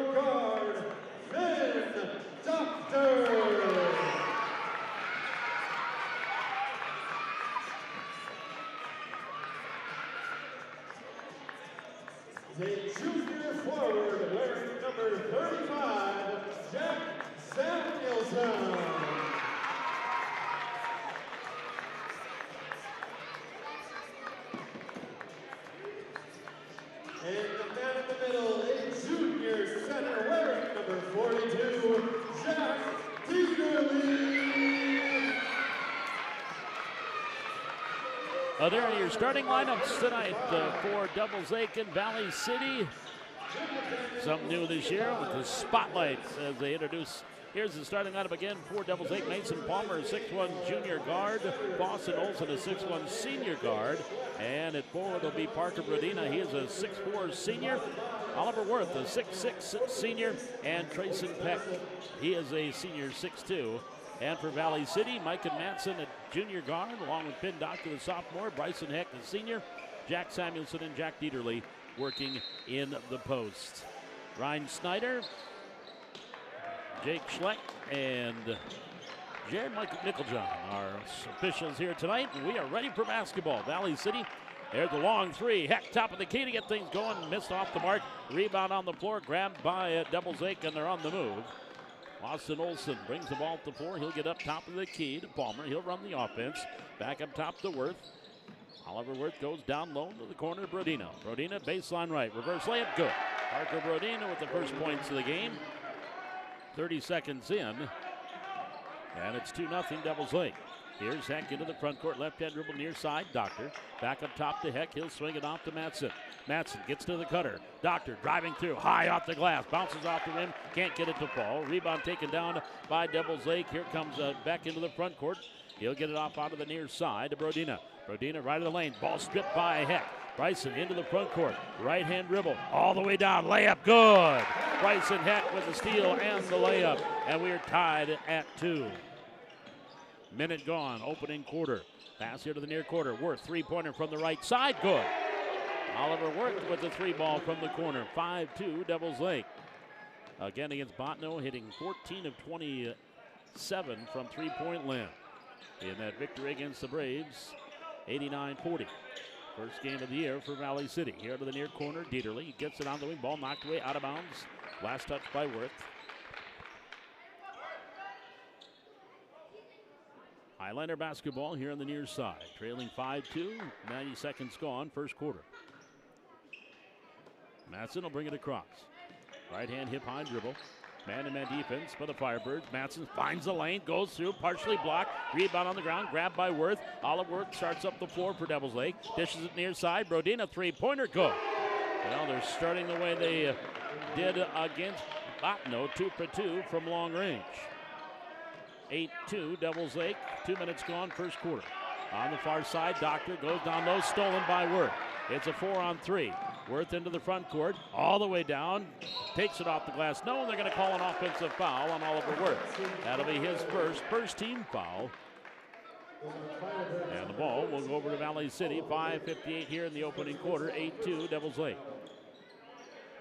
Your guard, Finn Doctor. The junior forward wearing number 35, Jack Samuelson. And the man in the middle, a junior center wearing number 42, Jack Dieterle. There are your starting lineups tonight for Devils Lake and Valley City. Something new this year with the spotlights as they introduce. Here's the starting lineup again for Devils Lake. Mason Palmer, a 6'1" junior guard. Boston Olson, a 6'1" senior guard. And at forward will be Parker Brodina. He is a 6'4" senior. Oliver Worth, a 6'6" senior. And Trayson Peck, he is a senior, 6'2". And for Valley City, Micah Matson, a junior guard, along with Finn Doctor, the sophomore. Bryson Heck, the senior. Jack Samuelson and Jack Dieterle working in the post. Ryan Snyder, Jake Schleck, and Jared Nickeljohn are officials here tonight. And we are ready for basketball. Valley City, there's a long three. Heck, top of the key to get things going. Missed off the mark. Rebound on the floor, grabbed by Devils Lake, and they're on the move. Austin Olson brings the ball to the floor. He'll get up top of the key to Palmer. He'll run the offense. Back up top to Worth. Oliver Worth goes down low to the corner to Brodina. Brodina, baseline right. Reverse layup, good. Parker Brodina with the first points of the game. 30 seconds in. And it's 2-0 Devils Lake. Here's Heck into the front court. Left-hand dribble near side. Doctor. Back up top to Heck. He'll swing it off to Matson. Matson gets to the cutter. Doctor driving through. High off the glass. Bounces off the rim. Can't get it to fall. Rebound taken down by Devils Lake. Here comes back into the front court. He'll get it off out of the near side to Brodina. Brodina right of the lane. Ball stripped by Heck. Bryson into the front court. Right-hand dribble. All the way down. Layup. Good. Bryson Heck with the steal and the layup. And we're tied at 2. Minute gone. Opening quarter. Pass here to the near quarter. Worth three-pointer from the right side. Good. Oliver Worth with the three ball from the corner. 5-2 Devils Lake. Again against Botno, hitting 14 of 27 from three-point land. In that victory against the Braves, 89-40. First game of the year for Valley City. Here to the near corner, Dieterle. He gets it on the wing. Ball knocked away, out of bounds. Last touch by Worth. Highliner basketball here on the near side. Trailing 5-2, 90 seconds gone, first quarter. Matson will bring it across. Right-hand hip-high dribble. Man-to-man defense for the Firebirds. Matson finds the lane, goes through, partially blocked. Rebound on the ground, grabbed by Worth. Oliver Worth starts up the floor for Devils Lake. Dishes it near side. Brodina, three-pointer, good. Well, they're starting the way they did against Botno, 2 for 2 from long range. 8-2 Devils Lake. 2 minutes gone, first quarter. On the far side, Doctor goes down low, stolen by Worth. It's a 4-on-3. Worth into the front court, all the way down, takes it off the glass. No, they're going to call an offensive foul on Oliver Worth. That'll be his first team foul. And the ball will go over to Valley City. 5:58 here in the opening quarter. 8-2 Devils Lake.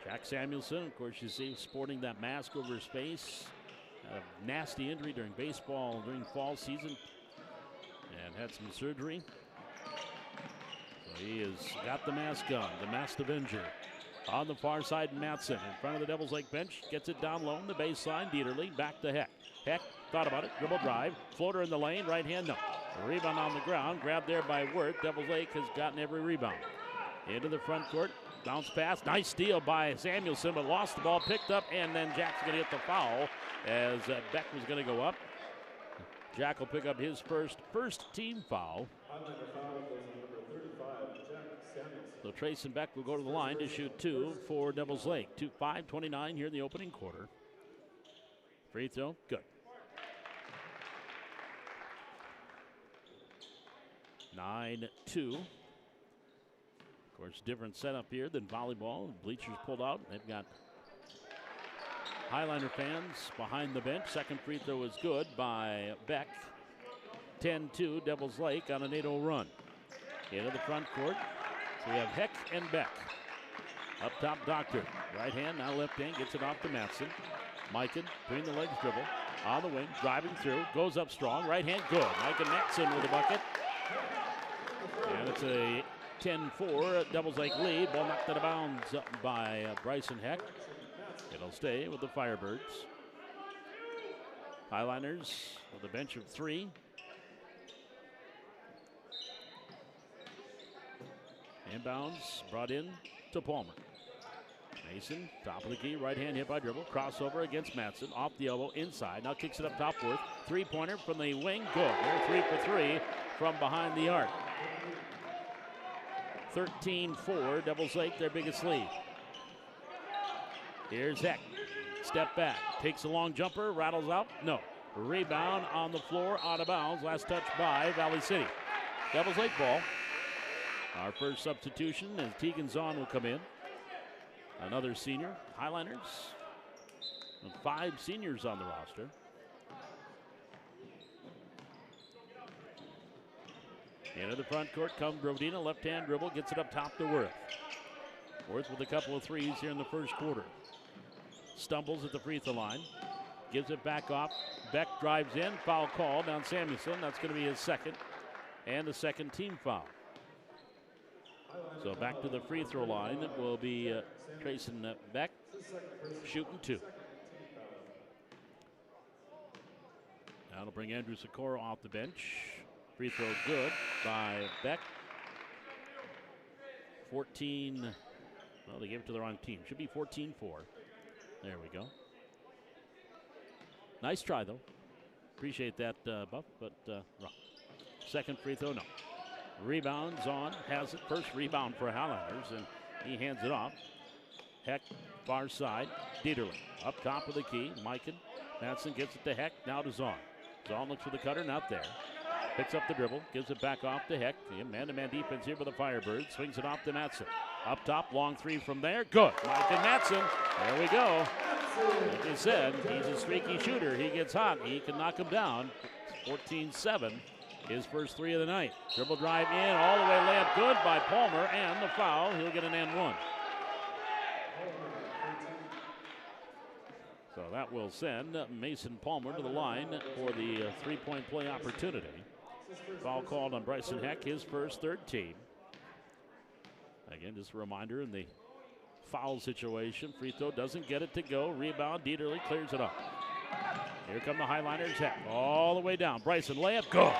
Jack Samuelson, of course, you see sporting that mask over his face. Had a nasty injury during baseball during fall season and had some surgery. So he has got the mask on, the masked Avenger. On the far side, Matson in front of the Devils Lake bench. Gets it down low on the baseline. Dieterle back to Heck. Heck thought about it. Dribble drive. Floater in the lane. Right hand, no. A rebound on the ground. Grabbed there by Worth. Devils Lake has gotten every rebound. Into the front court. Bounce pass. Nice steal by Samuelson, but lost the ball. Picked up, and then Jack's going to get the foul as Beck was going to go up. Jack will pick up his first team foul. So Trayson Beck will go to the line to shoot 2 for Devils Lake. 5:29 here in the opening quarter. Free throw, good. 9-2. Of course, different setup here than volleyball. Bleachers pulled out. They've got Highliner fans behind the bench. Second free throw is good by Beck. 10-2 Devils Lake on an 8-0 run. Into the front court. So we have Heck and Beck. Up top, Doctor. Right hand, now left hand, gets it off to Matson. Mikan, between the legs dribble. On the wing, driving through, goes up strong. Right hand, good. Mikan Matson with the bucket. And it's a 10-4 Devils Lake lead. Ball knocked out of bounds by Bryson Heck. It'll stay with the Firebirds. Highliners with a bench of 3. Inbounds brought in to Palmer. Mason, top of the key, right hand hit by dribble. Crossover against Matson, off the elbow, inside. Now kicks it up top Worth. 3-pointer from the wing, good. They're 3 for 3 from behind the arc. 13-4, Devils Lake, their biggest lead. Here's Heck. Step back, takes a long jumper, rattles out. No. Rebound on the floor, out of bounds. Last touch by Valley City. Devils Lake ball. Our first substitution is Tegan Zahn will come in. Another senior. Highliners. 5 seniors on the roster. Into the front court comes Brodina. Left-hand dribble, gets it up top to Worth. Worth with a couple of threes here in the first quarter. Stumbles at the free throw line. Gives it back off. Beck drives in. Foul called on Samuelson. That's going to be his second. And the second team foul. So back to the free throw line. It will be Trayson Beck shooting 2. Now it'll bring Andrew Sikora off the bench. Free throw good by Beck. 14. Well, they gave it to the wrong team. Should be 14-4. There we go. Nice try, though. Appreciate that, Buff, but wrong. Second free throw, no. Rebound, Zahn has it. First rebound for Highlanders, and he hands it off. Heck, far side. Dieterle up top of the key. Mikan. Matson gets it to Heck, now to Zahn. Zahn looks for the cutter, not there. Picks up the dribble, gives it back off to Heck. The man-to-man defense here for the Firebirds. Swings it off to Matson. Up top, long 3 from there. Good. Mikan Matson. There we go. Like I said, he's a streaky shooter. He gets hot. He can knock him down. 14-7. His first 3 of the night. Dribble drive in, all the way layup good by Palmer, and the foul. He'll get an and 1. So that will send Mason Palmer to the line for the 3-point play opportunity. Foul called on Bryson Heck, his first, 3rd team. Again, just a reminder in the foul situation, free throw doesn't get it to go. Rebound, Dieterle clears it up. Here come the Highliners. Heck all the way down. Bryson layup, go.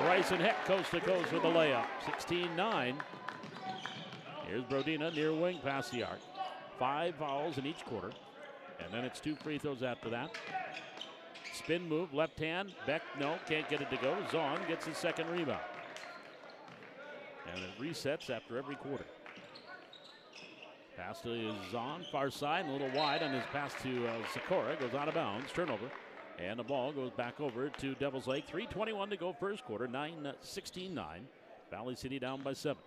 Bryson Heck coast to coast with the layup. 16-9. Here's Brodina near wing past the arc. 5 fouls in each quarter. And then it's 2 free throws after that. Spin move, left hand. Beck, no, can't get it to go. Zahn gets his second rebound. And it resets after every quarter. Pass to Zahn, far side, a little wide on his pass to Sikora. Goes out of bounds, turnover. And the ball goes back over to Devils Lake. 3:21 to go first quarter, 16-9. Valley City down by 7.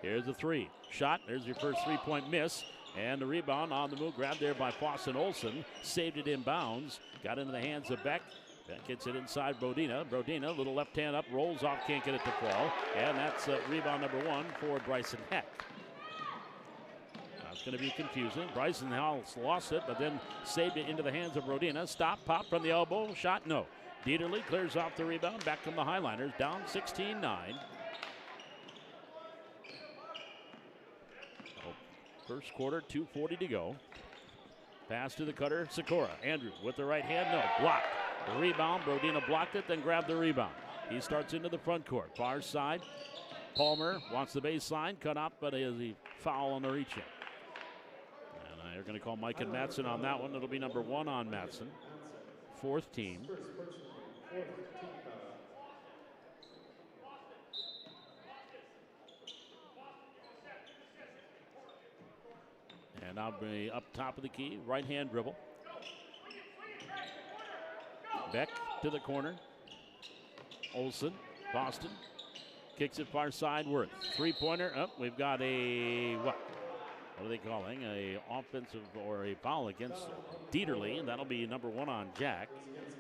Here's the 3. Shot, there's your first 3-point miss. And the rebound on the move, grabbed there by Fossen Olsen. Saved it in bounds. Got into the hands of Beck. Beck gets it inside Brodina. Brodina, little left hand up, rolls off, can't get it to fall. And that's rebound number 1 for Bryson Heck. That's going to be confusing. Bryson House lost it, but then saved it into the hands of Brodina. Stop, pop from the elbow, shot, no. Dieterle clears off the rebound, back from the Highliners, down 16-9. First quarter, 2:40 to go. Pass to the cutter, Sikora. Andrew with the right hand, no, blocked. The rebound, Brodina blocked it, then grabbed the rebound. He starts into the front court. Far side, Palmer wants the baseline, cut up, but is a foul on the reach in. And they're going to call Mikan Matson on that one. It'll be number 1 on Matson. 4th team. And now be up top of the key, right hand dribble. Beck to the corner. Olsen, Boston, kicks it far side, Worth. 3-pointer, we've got a, what are they calling? A offensive or a foul against Dieterle, and that'll be number 1 on Jack.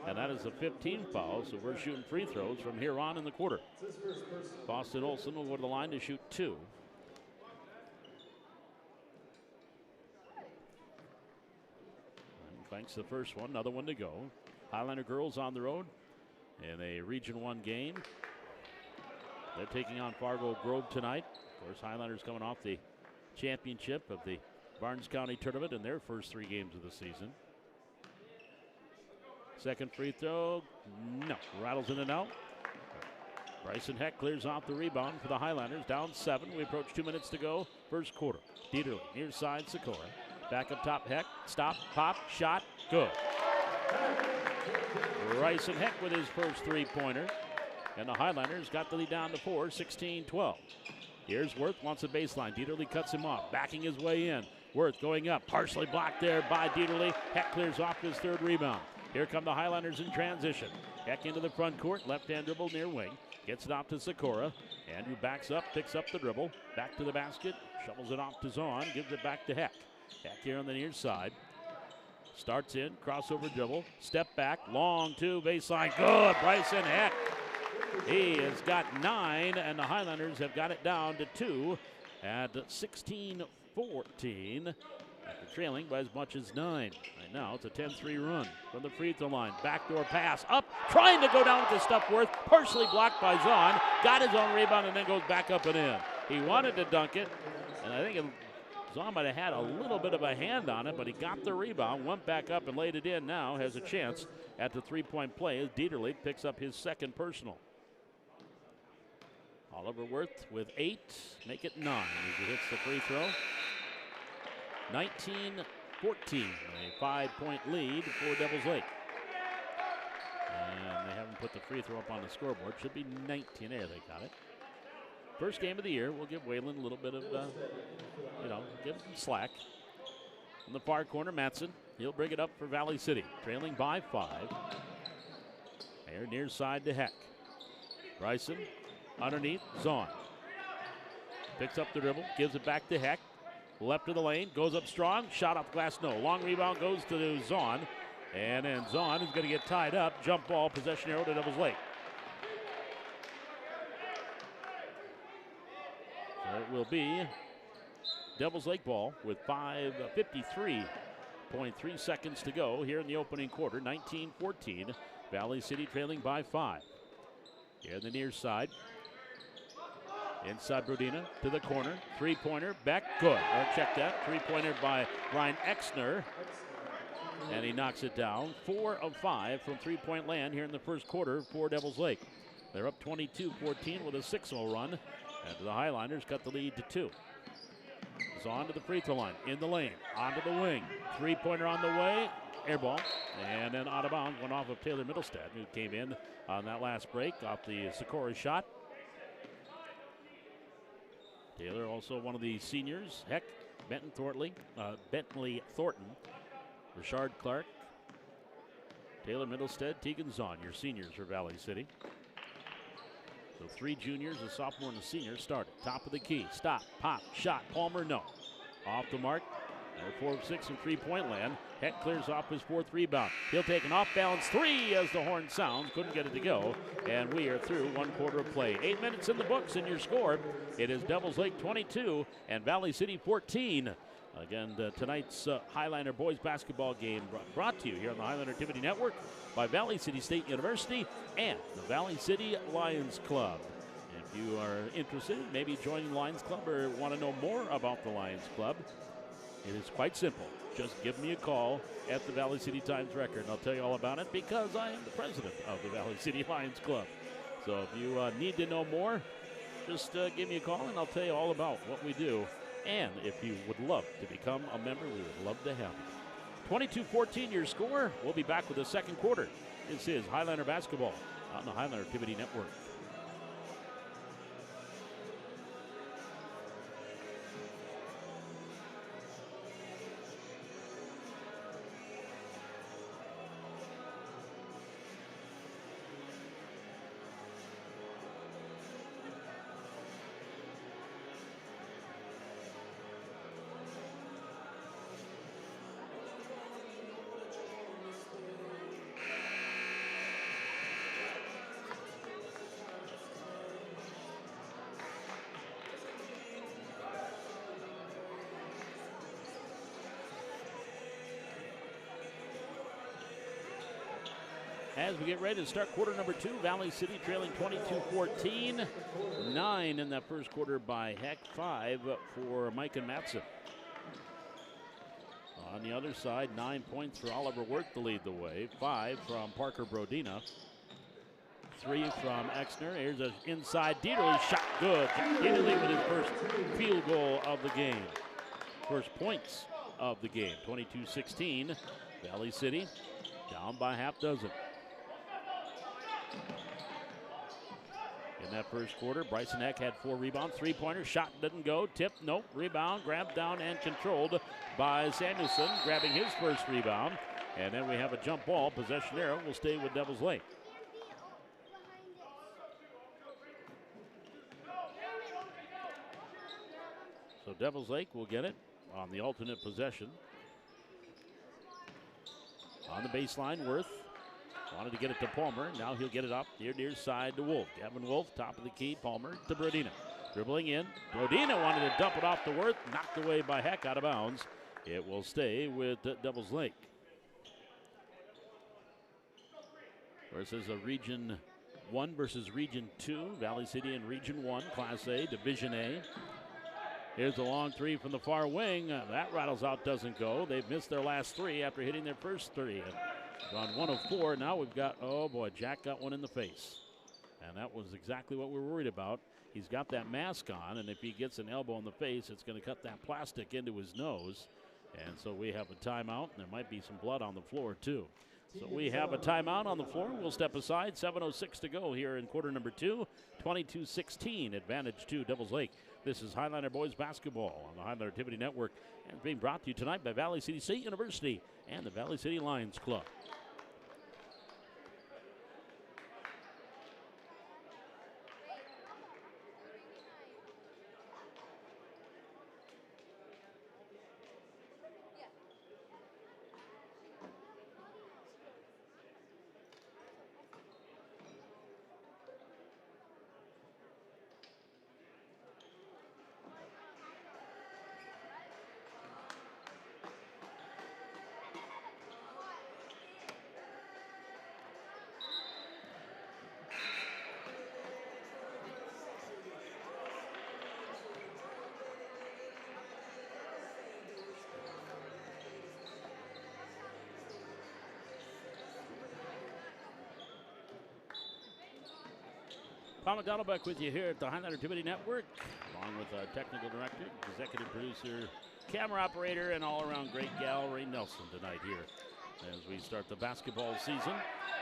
and that is the 15th foul, so we're shooting free throws from here on in the quarter. Boston Olsen will go to the line to shoot 2. And Clanks the first one, another one to go. Highliner girls on the road in a Region 1 game. They're taking on Fargo Grove tonight. Of course, Highliners coming off the championship of the Barnes County Tournament in their first 3 games of the season. Second free throw, no, rattles in and out. Bryson Heck clears off the rebound for the Highliners, down 7. We approach 2 minutes to go, first quarter. Dieterle, near side, Sikora. Back up top, Heck, stop, pop, shot, good. Bryson Heck with his first 3-pointer. And the Highliners got the lead down to 4, 16-12. Here's Worth, wants a baseline. Dieterle cuts him off, backing his way in. Worth going up, partially blocked there by Dieterle. Heck clears off his 3rd rebound. Here come the Highliners in transition. Heck into the front court, left-hand dribble near wing. Gets it off to Sikora. Andrew backs up, picks up the dribble. Back to the basket, shovels it off to Zahn, gives it back to Heck. Heck here on the near side. Starts in, crossover dribble, step back, long 2, baseline, good, Bryson Heck. He has got 9, and the Highlanders have got it down to 2 at 16-14. After trailing by as much as 9. Right now, it's a 10-3 run from the free throw line. Backdoor pass up, trying to go down with the stuff Worth, partially blocked by Zahn. Got his own rebound and then goes back up and in. He wanted to dunk it, and I think Zahn might have had a little bit of a hand on it, but he got the rebound, went back up and laid it in. Now has a chance at the 3-point play as Dieterle picks up his 2nd personal. Oliver Worth with 8, make it 9 as he hits the free throw. 19-14, a 5-point lead for Devils Lake. And they haven't put the free throw up on the scoreboard. Should be 19 there, they got it. First game of the year, we'll give Wayland a little bit of, give him some slack. In the far corner, Matson, he'll bring it up for Valley City, trailing by 5. There, near side to Heck. Bryson, underneath, Zahn. Picks up the dribble, gives it back to Heck. Left of the lane, goes up strong, shot off glass, no. Long rebound goes to Zahn, and then Zahn is going to get tied up. Jump ball, possession arrow to Devils Lake. So it will be Devils Lake ball with 53.3 seconds to go here in the opening quarter. 19-14, Valley City trailing by 5. Here in the near side. Inside Brodina to the corner. 3-pointer, Beck, good. Check that. 3-pointer by Ryan Exner. And he knocks it down. 4 of 5 from 3-point land here in the first quarter for Devils Lake. They're up 22-14 with a 6-0 run. And the Highliners cut the lead to 2. It's on to the free throw line. In the lane. Onto the wing. 3-pointer on the way. Air ball. And then out of bounds. Went off of Taylor Middlestad, who came in on that last break off the Sikora shot. Taylor also one of the seniors. Heck, Bentley Thornton, Richard Clark, Taylor Middlestead, Tegan Zahn, your seniors for Valley City. So 3 juniors, a sophomore and a senior started. Top of the key, stop, pop, shot, Palmer, no. Off the mark, they're 4 of 6 from 3-point land. Heck clears off his 4th rebound. He'll take an off-balance 3 as the horn sounds. Couldn't get it to go. And we are through 1 quarter of play. 8 minutes in the books, and your score, it is Devils Lake 22 and Valley City 14. Again, tonight's Highliner boys basketball game brought to you here on the Highliner Activity Network by Valley City State University and the Valley City Lions Club. If you are interested in maybe joining the Lions Club or want to know more about the Lions Club, it is quite simple. Just give me a call at the Valley City Times Record, and I'll tell you all about it because I am the president of the Valley City Lions Club. So if you need to know more, just give me a call, and I'll tell you all about what we do. And if you would love to become a member, we would love to have you. 22-14 your score. We'll be back with the second quarter. This is Highliner basketball on the Highliner Activity Network. As we get ready to start quarter number 2, Valley City trailing 22-14. 9 in that first quarter by Heck, 5 for Mike and Matson. On the other side, 9 points for Oliver Wirth to lead the way. 5 from Parker Brodina. 3 from Exner. Here's an inside Dieterle shot, good. Dieterle with his first field goal of the game. First points of the game. 22-16. Valley City down by half dozen. In that first quarter, Bryson Heck had 4 rebounds, 3-pointer, shot didn't go, tip, nope, rebound, grabbed down and controlled by Samuelson, grabbing his first rebound. And then we have a jump ball. Possession arrow will stay with Devils Lake. So Devils Lake will get it on the alternate possession. On the baseline, Wirth wanted to get it to Palmer. Now he'll get it up near side to Wolf. Gavin Wolf, top of the key. Palmer to Brodina. Dribbling in. Brodina wanted to dump it off to Wirth. Knocked away by Heck, out of bounds. It will stay with Devils Lake. This is a Region 1 versus Region 2. Valley City in Region 1, Class A, Division A. Here's a long 3 from the far wing. That rattles out, doesn't go. They've missed their last 3 after hitting their first 3. Gone 1 of 4. Now we've got, oh boy, Jack got one in the face. And that was exactly what we were worried about. He's got that mask on, and if he gets an elbow in the face, it's going to cut that plastic into his nose. And so we have a timeout, and there might be some blood on the floor, too. So we have a timeout on the floor. We'll step aside. 7:06 to go here in quarter number 2. 22-16, advantage to Devils Lake. This is Highliner Boys Basketball on the Highliner Activity Network, and being brought to you tonight by Valley City State University and the Valley City Lions Club. Paul McDonald back with you here at the Highliner Activity Network, along with our technical director, executive producer, camera operator, and all-around great gal, Ray Nelson, tonight here as we start the basketball season.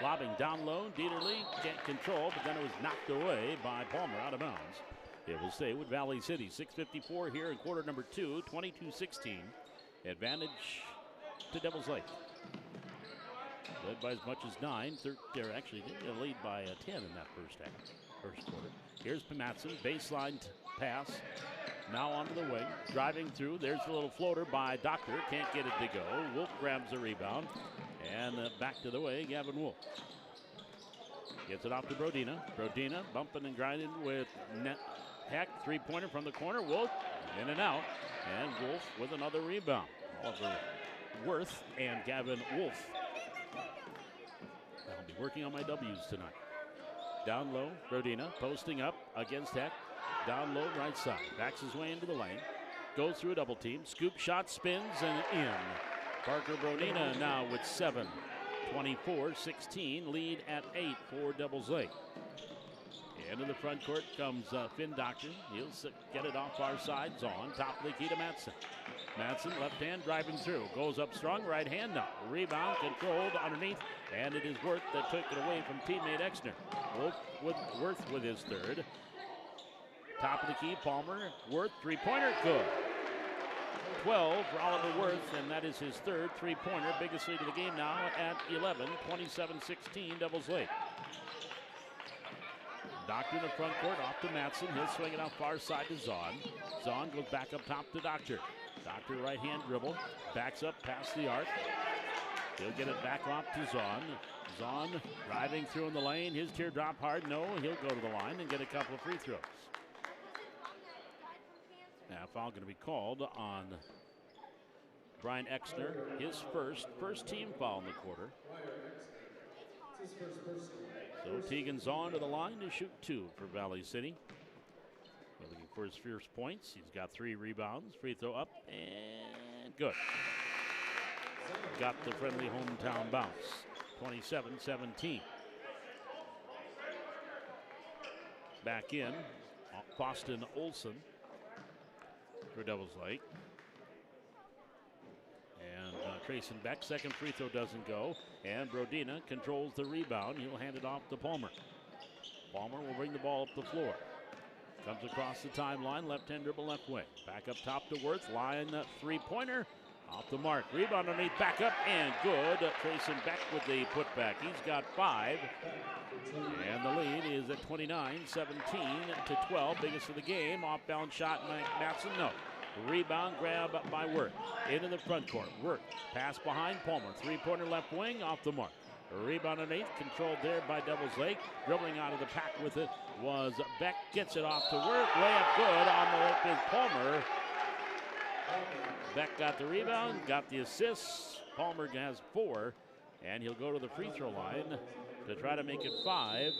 Lobbing down low, Dieterle can't control, but then it was knocked away by Palmer out of bounds. It will stay with Valley City. 6:54 here in quarter number 2, 22-16. Advantage to Devils Lake. Led by as much as 9. They're actually lead by 10 in that first quarter. Here's Matson, baseline pass. Now onto the wing, driving through. There's the little floater by Doctor. Can't get it to go. Wolf grabs the rebound. And back to the way, Gavin Wolf. Gets it off to Brodina. Brodina bumping and grinding with Heck. 3-pointer from the corner. Wolf in and out. And Wolf with another rebound. Oliver Wirth and Gavin Wolf. I'll be working on my W's tonight. Down low, Brodina posting up against Heck. Down low, right side. Backs his way into the lane. Goes through a double team. Scoop shot, spins, and in. Parker Brodina now with 7. 24-16, lead at 8 for Devils Lake. Into the front court comes Finn Doctor. He'll get it off our side. Zahn, top of the key to Matson. Matson, left hand, driving through. Goes up strong, right hand now. Rebound, controlled underneath, and it is Wirth that took it away from teammate Exner. Wirth with his third. Top of the key, Palmer. Wirth, 3-pointer, good. 12 for Oliver Wirth, and that is his third 3-pointer. Biggest lead of the game now at 11. 27-16, Devils Lake. Doctor in the front court, off to Matson. He'll swing it out far side to Zahn. Zahn goes back up top to Doctor. Doctor right-hand dribble, backs up past the arc. He'll get it back off to Zahn. Zahn driving through in the lane. His teardrop hard, no. He'll go to the line and get a couple of free throws. Now, foul going to be called on Brian Exner. His first team foul in the quarter. His first personal. So Tegan's on to the line to shoot 2 for Valley City. Looking for his first points. He's got 3 rebounds. Free throw up and good. Got the friendly hometown bounce. 27-17. Back in, Boston Olson for Devils Lake. And Trayson Beck, second free throw doesn't go. And Brodina controls the rebound. He'll hand it off to Palmer. Palmer will bring the ball up the floor. Comes across the timeline, left-hand dribble left wing. Back up top to Wirth, line three-pointer. Off the mark, rebound underneath, back up, and good. Trayson Beck with the putback. He's got 5. And the lead is at 29-17-12. Biggest of the game. Off-balance shot, Matson, no. Rebound grab by Wirth. Into the front court. Wirth, pass behind Palmer. Three-pointer left wing, off the mark. Rebound underneath, controlled there by Devils Lake. Dribbling out of the pack with it was Beck. Gets it off to Wirth. Layup good on the lip is Palmer. Beck got the rebound, got the assist. Palmer has 4, and he'll go to the free throw line to try to make it 5.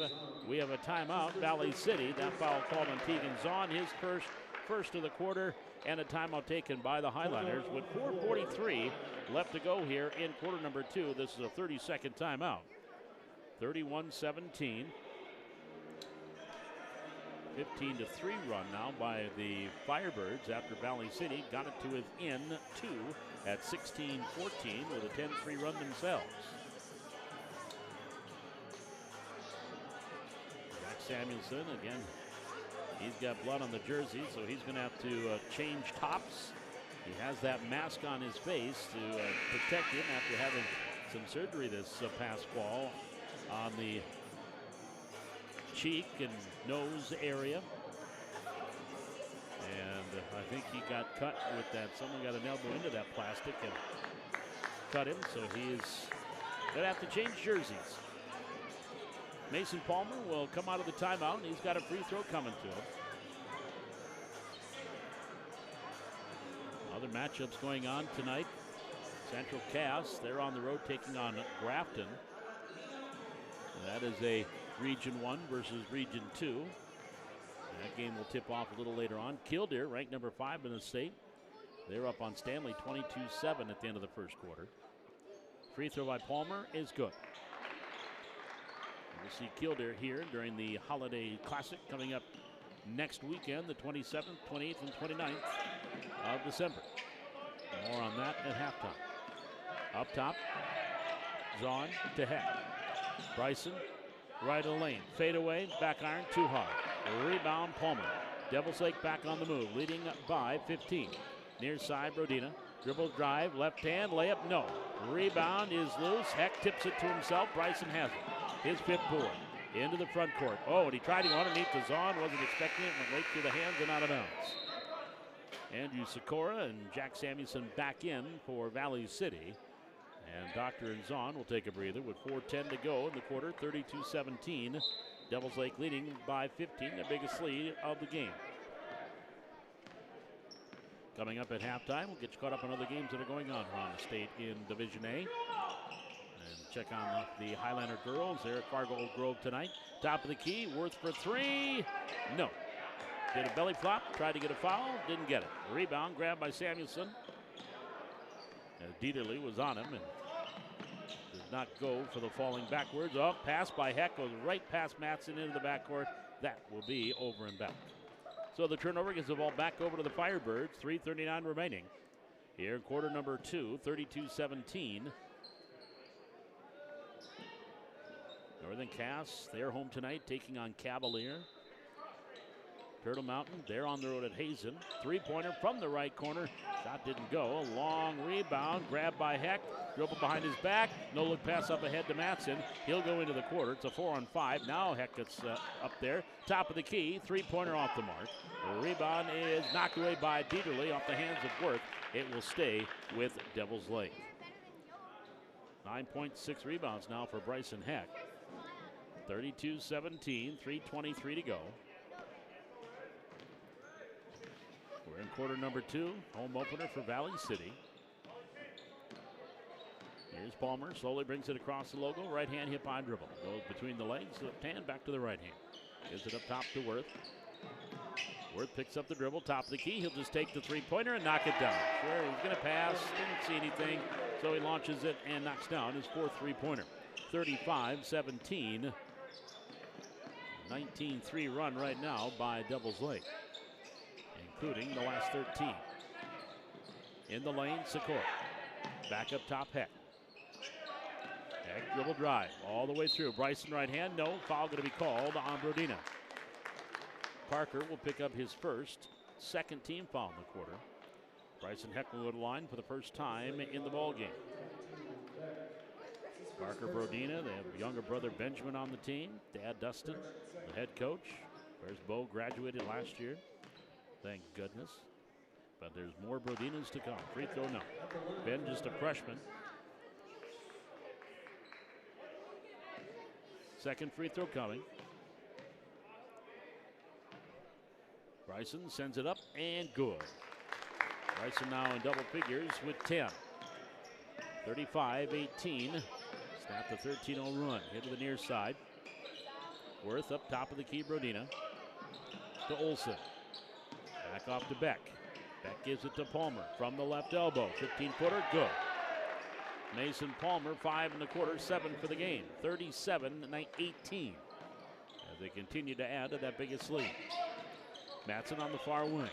We have a timeout, Valley City. That foul called on Tegan Zahn, his first of the quarter, and a timeout taken by the Highliners with 4:43 left to go here in quarter number 2. This is a 30-second timeout. 31-17. 15-3 run now by the Firebirds after Valley City got it to within 2 at 16-14 with a 10-3 run themselves. Jack Samuelson, again, he's got blood on the jersey, so he's going to have to change tops. He has that mask on his face to protect him after having some surgery this past fall on the cheek and nose area. And I think he got cut with that. Someone got an elbow into that plastic and cut him, so he's going to have to change jerseys. Mason Palmer will come out of the timeout, and he's got a free throw coming to him. Other matchups going on tonight. Central Cass, they're on the road taking on Grafton. That is a Region 1 versus Region 2. That game will tip off a little later on. Killdeer, ranked number 5 in the state. They're up on Stanley 22-7 at the end of the first quarter. Free throw by Palmer is good. We'll see Killdeer here during the Holiday Classic coming up next weekend, the 27th, 28th, and 29th of December. More on that at halftime. Up top, Zahn to Heck. Bryson, right of the lane. Fade away, back iron, too hard. Rebound, Palmer. Devils Lake back on the move, leading by 15. Near side, Brodina. Dribble drive, left hand, layup, no. Rebound is loose. Heck tips it to himself. Bryson has it. His 5th board. Into the front court. Oh, and he tried to go underneath the Zahn. Wasn't expecting it. Went right through the hands and out of bounds. Andrew Sikora and Jack Samuelson back in for Valley City. And Doctor and Zahn will take a breather with 4:10 to go in the quarter, 32-17. Devils Lake leading by 15, the biggest lead of the game. Coming up at halftime, we'll get you caught up on other games that are going on around the state in Division A. And check on the Highliner girls. They're at Fargo Grove tonight. Top of the key, Wirth for 3. No. Did a belly flop, tried to get a foul, didn't get it. Rebound grabbed by Samuelson. As Dieterle was on him and did not go for the falling backwards. Oh, pass by Heck goes right past Matson into the backcourt. That will be over and back. So the turnover gets the ball back over to the Firebirds. 3:39 remaining. Here in quarter number 2, 32-17. Northern Cass, they're home tonight taking on Cavalier. Turtle Mountain, they're on the road at Hazen. Three-pointer from the right corner. Shot didn't go. A long rebound. Grabbed by Heck. Dribble behind his back. No-look pass up ahead to Matson. He'll go into the quarter. It's a 4-on-5. Now Heck gets up there. Top of the key. Three-pointer off the mark. The rebound is knocked away by Dieterle off the hands of Wirth. It will stay with Devils Lake. 9.6 rebounds now for Bryson Heck. 32-17. 3:23 to go. We're in quarter number 2, home opener for Valley City. Here's Here's Palmer, slowly brings it across the logo. Right hand hip on dribble. Goes between the legs, left hand, back to the right hand. Gives it up top to Worth. Worth picks up the dribble, top of the key. He'll just take the three-pointer and knock it down. Sure, he's going to pass, didn't see anything, so he launches it and knocks down his fourth three-pointer. 35-17. 19-3 run right now by Devils Lake, including the last 13. In the lane, Sikora. Back up top, Heck. Heck dribble drive all the way through. Bryson right hand, no. Foul going to be called on Brodina. Parker will pick up his first, second team foul in the quarter. Bryson Heck will go to the line for the first time in the ball game. Parker Brodina, they have younger brother Benjamin on the team. Dad Dustin, the head coach. Where's Bo, graduated last year. Thank goodness. But there's more Brodinas to come. Free throw, no. Ben just a freshman. Second free throw coming. Bryson sends it up and good. Bryson now in double figures with 10. 35-18. Snap the 13-0 run. Hit to the near side. Worth up top of the key, Brodina. To Olsen. Back off to Beck. Beck gives it to Palmer from the left elbow. 15-footer, good. Mason Palmer, 5 in the quarter, 7 for the game. 37-18 as they continue to add to that biggest lead. Matson on the far wing.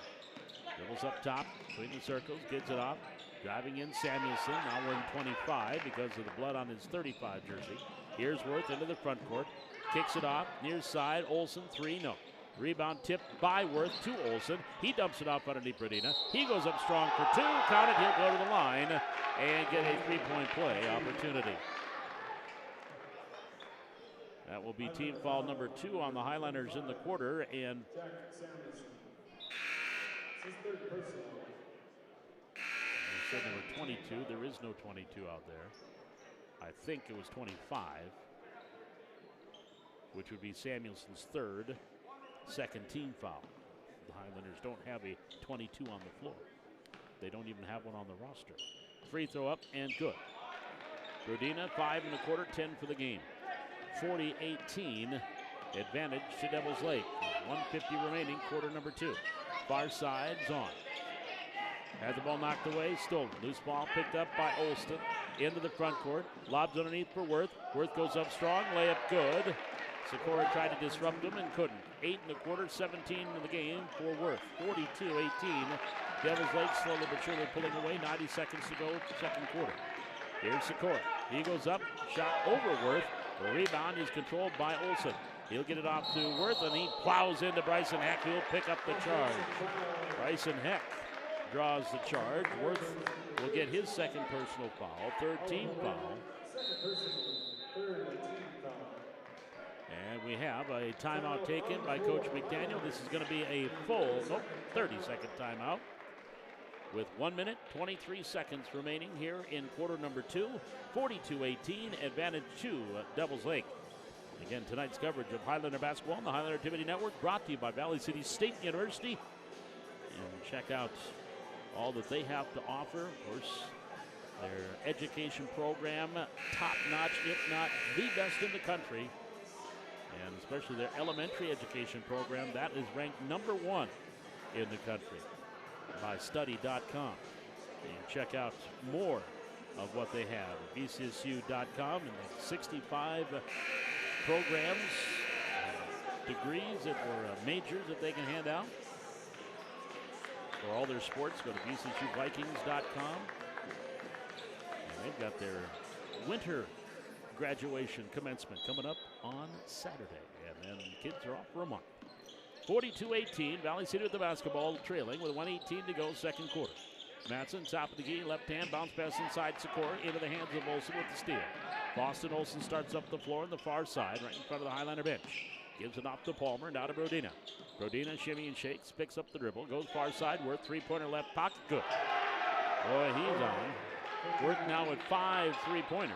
Dribbles up top, between the circles, gets it off. Driving in Samuelson, now wearing 25 because of the blood on his 35 jersey. Here's Worth into the front court. Kicks it off, near side, Olsen, 3, no. Rebound tipped by Worth to Olsen. He dumps it off underneath Brodina. He goes up strong for 2. Count it, he'll go to the line and get a three-point play opportunity. That will be team foul number 2 on the Highliners in the quarter. And I said number 22. There is no 22 out there. I think it was 25, which would be Samuelson's third, second team foul. The Highlanders don't have a 22 on the floor. They don't even have one on the roster. Free throw up and good. Brodina, 5 in the quarter, 10 for the game. 40-18, advantage to Devils Lake. 150 remaining, quarter number 2. Far side's on. Had the ball knocked away, stolen. Loose ball picked up by Olston. Into the front court, lobs underneath for Worth. Worth goes up strong, layup good. Sikora tried to disrupt him and couldn't. 8 in the quarter, 17 in the game for Worth. 42-18. Devils Lake slowly but surely pulling away. 90 seconds to go, second quarter. Here's Sikora. He goes up, shot over Worth. The rebound is controlled by Olsen. He'll get it off to Worth, and he plows into Bryson Heck. He'll pick up the charge. Bryson Heck draws the charge. Worth will get his second personal foul, third team foul. And we have a timeout taken by Coach McDaniel. This is going to be a full, 30-second timeout with 1 minute, 23 seconds remaining here in quarter number 2. 42-18, advantage to Devils Lake. Again, tonight's coverage of Highliner basketball on the Highliner Activity Network, brought to you by Valley City State University. And check out all that they have to offer. Of course, their education program, top-notch, if not the best in the country. And especially their elementary education program, that is ranked number 1 in the country by study.com. And check out more of what they have at vcsu.com, and 65 programs, degrees or majors that they can hand out for all their sports. Go to vcsuvikings.com. And they've got their winter graduation commencement coming up on Saturday. And then kids are off for a month. 42-18, Valley City with the basketball, trailing with 1:18 to go, second quarter. Matson, top of the key, left hand, bounce pass inside Sikora, into the hands of Olsen with the steal. Boston Olsen starts up the floor on the far side, right in front of the Highliner bench. Gives it off to Palmer, now to Brodina. Brodina shimmy and shakes, picks up the dribble, goes far side, Worth, three-pointer left pocket, good. Boy, he's on. Worth now with 5 three-pointers.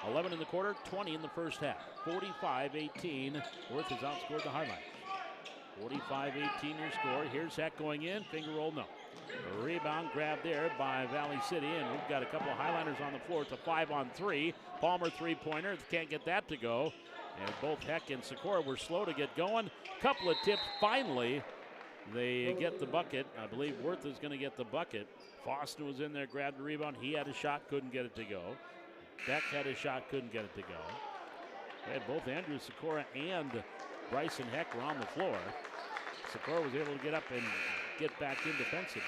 11 in the quarter, 20 in the first half. 45-18, Worth has outscored the Highliners. 45-18 your score. Here's Heck going in, finger roll, no. A rebound grab there by Valley City, and we've got a couple of Highliners on the floor. It's a 5-on-3. Palmer three-pointer, can't get that to go. And both Heck and Sikora were slow to get going. Couple of tips, finally, they get the bucket. I believe Worth is going to get the bucket. Foster was in there, grabbed the rebound. He had a shot, couldn't get it to go. Beck had a shot, couldn't get it to go. They had both Andrew Sikora and Bryson Heck were on the floor. Sikora was able to get up and get back in defensively.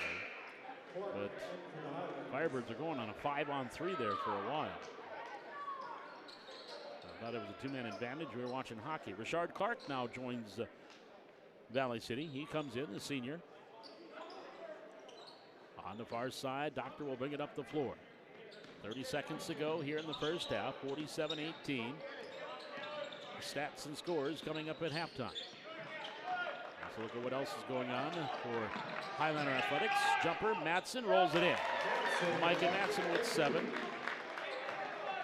But Firebirds are going on a 5-on-3 there for a while. I thought it was a two-man advantage. We were watching hockey. Richard Clark now joins Valley City. He comes in, the senior. On the far side, Doctor will bring it up the floor. 30 seconds to go here in the first half, 47-18. Stats and scores coming up at halftime. Let's look at what else is going on for Highliner Athletics. Jumper, Madsen rolls it in. Micah Madsen with 7.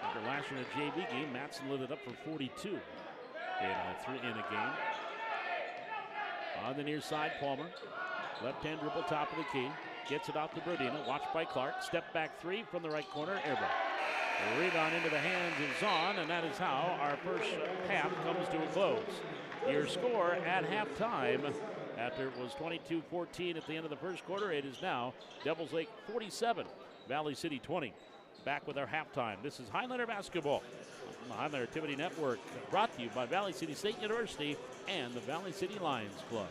After last year in a JV game, Madsen lit it up for 42 in a game. On the near side, Palmer. Left-hand dribble, top of the key. Gets it out to Brodina. Watched by Clark. Step back three from the right corner. Airball. The rebound into the hands of Zahn, and that is how our first half comes to a close. Your score at halftime, after it was 22-14 at the end of the first quarter, it is now Devils Lake 47, Valley City 20. Back with our halftime. This is Highliner basketball on the Highliner Activity Network, brought to you by Valley City State University and the Valley City Lions Club.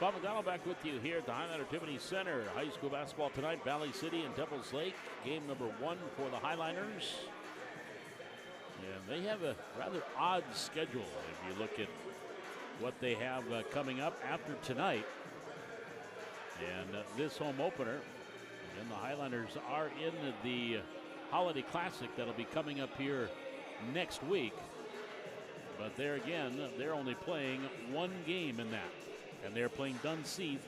Bob McDonald back with you here at the Highliner Activity Center. High school basketball tonight, Valley City and Devils Lake. Game number 1 for the Highliners. And they have a rather odd schedule if you look at what they have coming up after tonight. And this home opener, and the Highliners are in the Holiday Classic that'll be coming up here next week. But there again, they're only playing one game in that. And they're playing Dunseith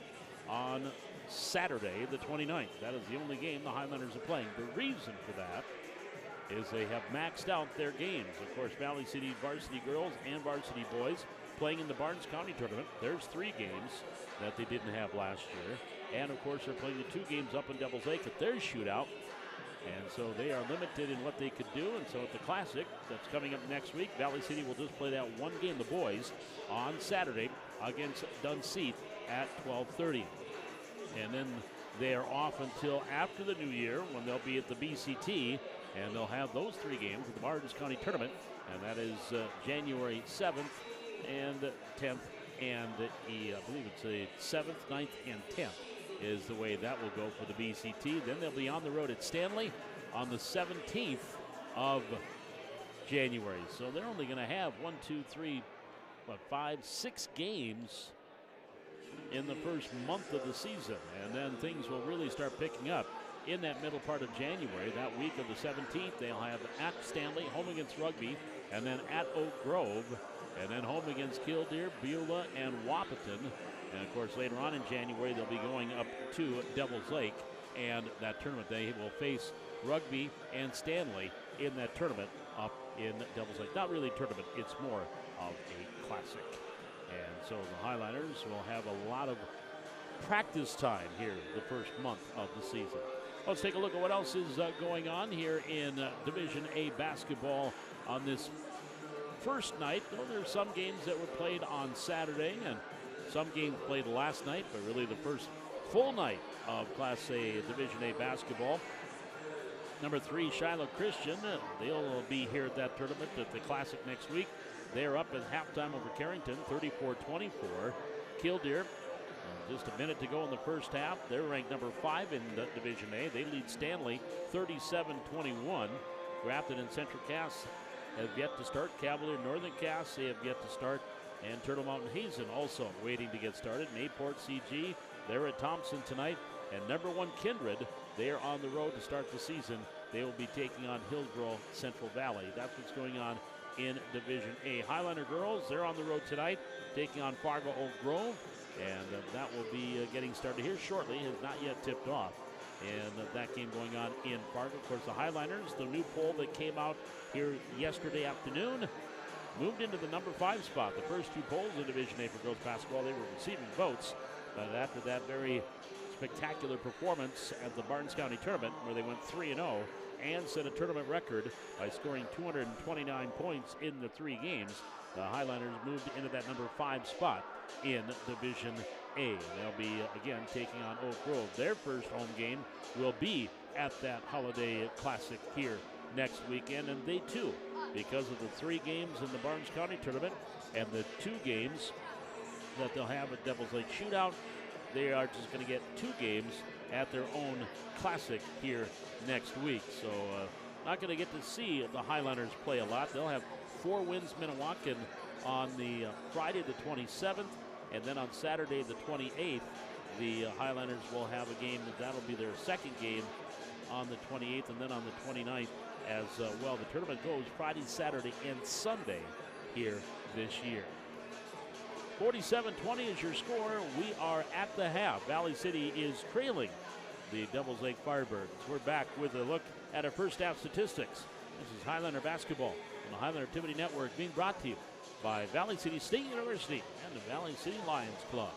on Saturday, the 29th. That is the only game the Highlanders are playing. The reason for that is they have maxed out their games. Of course, Valley City varsity girls and varsity boys playing in the Barnes County tournament. There's 3 games that they didn't have last year. And, of course, they're playing the 2 games up in Devils Lake at their shootout. And so they are limited in what they could do. And so at the Classic that's coming up next week, Valley City will just play that one game, the boys, on Saturday against Dunseith at 12:30. And then They are off until after the new year when they'll be at the BCT, and they'll have those 3 games at the Barnes County Tournament, and that is January 7th and 10th, and I believe it's the 7th, 9th, and 10th is the way that will go for the BCT. Then they'll be on the road at Stanley on the 17th of January. So they're only going to have 6 games in the first month of the season, and then things will really start picking up in that middle part of January. That week of the 17th, they'll have at Stanley, home against Rugby, and then at Oak Grove, and then home against Killdeer, Beulah, and Wahpeton. And of course, later on in January, they'll be going up to Devils Lake, and that tournament they will face Rugby and Stanley in that tournament up in Devils Lake. Not really a tournament, it's more of a classic. And so the Highliners will have a lot of practice time here the first month of the season. Let's take a look at what else is going on here in Division A basketball on this first night. Well, there's some games that were played on Saturday and some games played last night, but really the first full night of Class A Division A basketball. Number 3, Shiloh Christian. They'll be here at that tournament at the Classic next week. They're up at halftime over Carrington, 34-24. Killdeer, just a minute to go in the first half. They're ranked number 5 in the Division A. They lead Stanley 37-21. Grafton and Central Cass have yet to start. Cavalier, Northern Cass, they have yet to start. And Turtle Mountain Hazen also waiting to get started. Mayport CG, they're at Thompson tonight. And number 1 Kindred, they are on the road to start the season. They will be taking on Hillsborough Central Valley. That's what's going on in Division A. Highliner girls, they're on the road tonight, taking on Fargo Oak Grove. And that will be getting started here shortly. Has not yet tipped off. And that game going on in Fargo. Of course, the Highliners, the new poll that came out here yesterday afternoon, moved into the number 5 spot. The first 2 polls in Division A for girls basketball, they were receiving votes. But after that very spectacular performance at the Barnes County Tournament, where they went 3-0 and set a tournament record by scoring 229 points in the 3 games, the Highliners moved into that number 5 spot in Division A. They'll be, again, taking on Oak Grove. Their first home game will be at that Holiday Classic here next weekend, and they too, because of the 3 games in the Barnes County Tournament and the 2 games that they'll have at Devils Lake Shootout, they are just going to get 2 games at their own Classic here next week. So not going to get to see the Highliners play a lot. They'll have 4 wins Minnewacan on the Friday the 27th, and then on Saturday the 28th, the Highliners will have a game. That'll be their second game on the 28th, and then on the 29th as well. The tournament goes Friday, Saturday, and Sunday here this year. 47-20 is your score. We are at the half. Valley City is trailing the Devils Lake Firebirds. We're back with a look at our first half statistics. This is Highliner basketball on the Highliner Activity Network, being brought to you by Valley City State University and the Valley City Lions Club.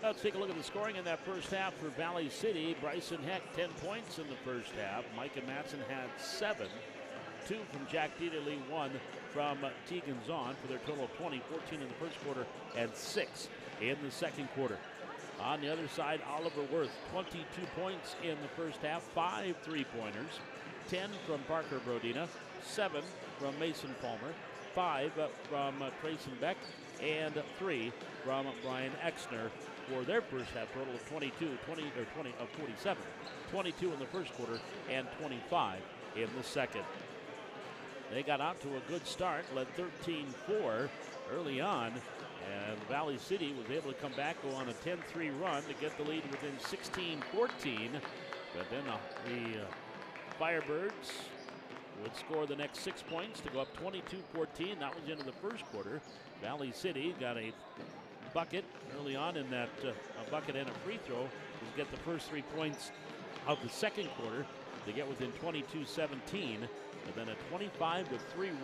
Let's take a look at the scoring in that first half for Valley City. Bryson Heck, 10 points in the first half. Micah Matson had 7. 2 from Jack Dieterle, 1 from Tegan Zahn for their total of 20, 14 in the first quarter and 6 in the second quarter. On the other side, Oliver Worth, 22 points in the first half, 5 3-pointers, 10 from Parker Brodina, 7 from Mason Palmer, 5 from Trayson Beck, and 3 from Brian Exner for their first half total of 47. 22 in the first quarter and 25 in the second. They got out to a good start, led 13-4 early on, and Valley City was able to come back, go on a 10-3 run to get the lead within 16-14. But then the Firebirds would score the next 6 points to go up 22-14. That was into the first quarter. Valley City got a bucket early on in that, a bucket and a free throw to get the first 3 points of the second quarter to get within 22-17. And then a 25-3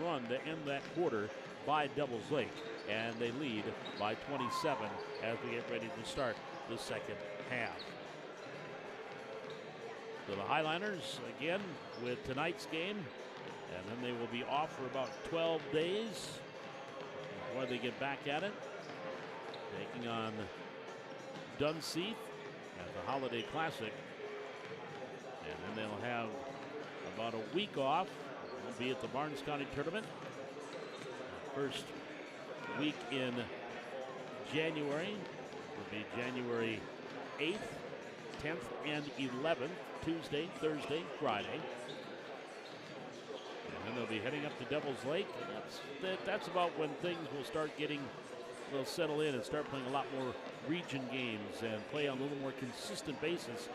run to end that quarter by Devils Lake. And they lead by 27 as we get ready to start the second half. So the Highliners again with tonight's game, and then they will be off for about 12 days before they get back at it, taking on Dunseith at the Holiday Classic. And then they'll have about a week off. They'll be at the Barnes County Tournament. First week in January will be January 8th, 10th, and 11th, Tuesday, Thursday, Friday. And then they'll be heading up to Devils Lake. And that's about when things will start getting, they'll settle in and start playing a lot more region games and play on a little more consistent basis.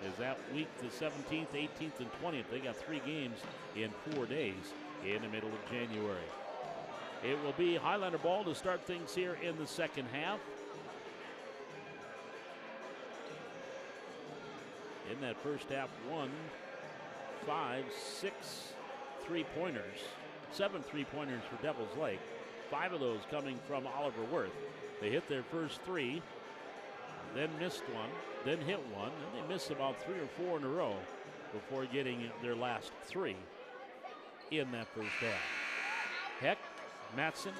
Is that week, the 17th, 18th, and 20th. They got 3 games in 4 days in the middle of January. It will be Highliner ball to start things here in the second half. In that first half, 1, 5, 6 3-pointers, 7 3-pointers for Devils Lake. 5 of those coming from Oliver Worth. They hit their first 3, then missed one, then hit one, and they missed about 3 or 4 in a row before getting their last 3 in that first half. Heck, Matson,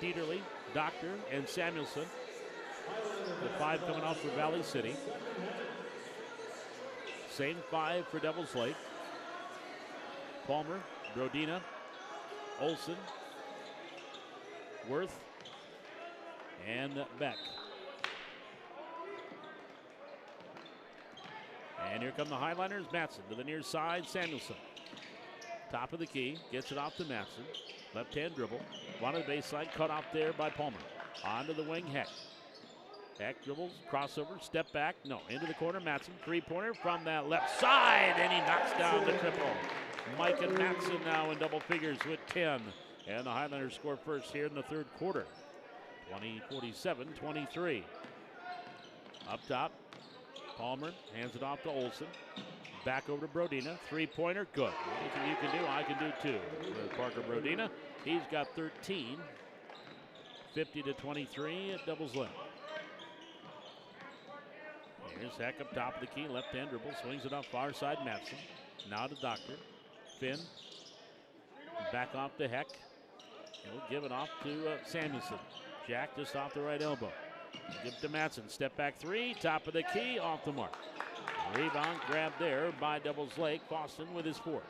Dieterle, Doctor, and Samuelson. The 5 coming out for Valley City. Same 5 for Devils Lake. Palmer, Brodina, Olson, Worth, and Beck. And here come the Highliners. Matson to the near side. Samuelson. Top of the key. Gets it off to Matson. Left-hand dribble. One to the baseline. Cut off there by Palmer. Onto the wing, Heck. Heck dribbles. Crossover. Step back. No. Into the corner. Matson. 3-pointer from that left side. And he knocks down the triple. Mike and Matson now in double figures with 10. And the Highlanders score first here in the third quarter. 47-23. Up top. Palmer hands it off to Olson. Back over to Brodina. 3-pointer, good. Anything you can do, I can do too. With Parker Brodina, he's got 13. 50-23 at Devils Lake. Here's Heck up top of the key, left-hand dribble, swings it off far side, Matson. Now to Doctor. Finn. Back off to Heck. He'll give it off to Samuelson. Jack just off the right elbow. Give it to Matson. Step back 3. Top of the key. Off the mark. Rebound grabbed there by Devils Lake. Boston with his 4th.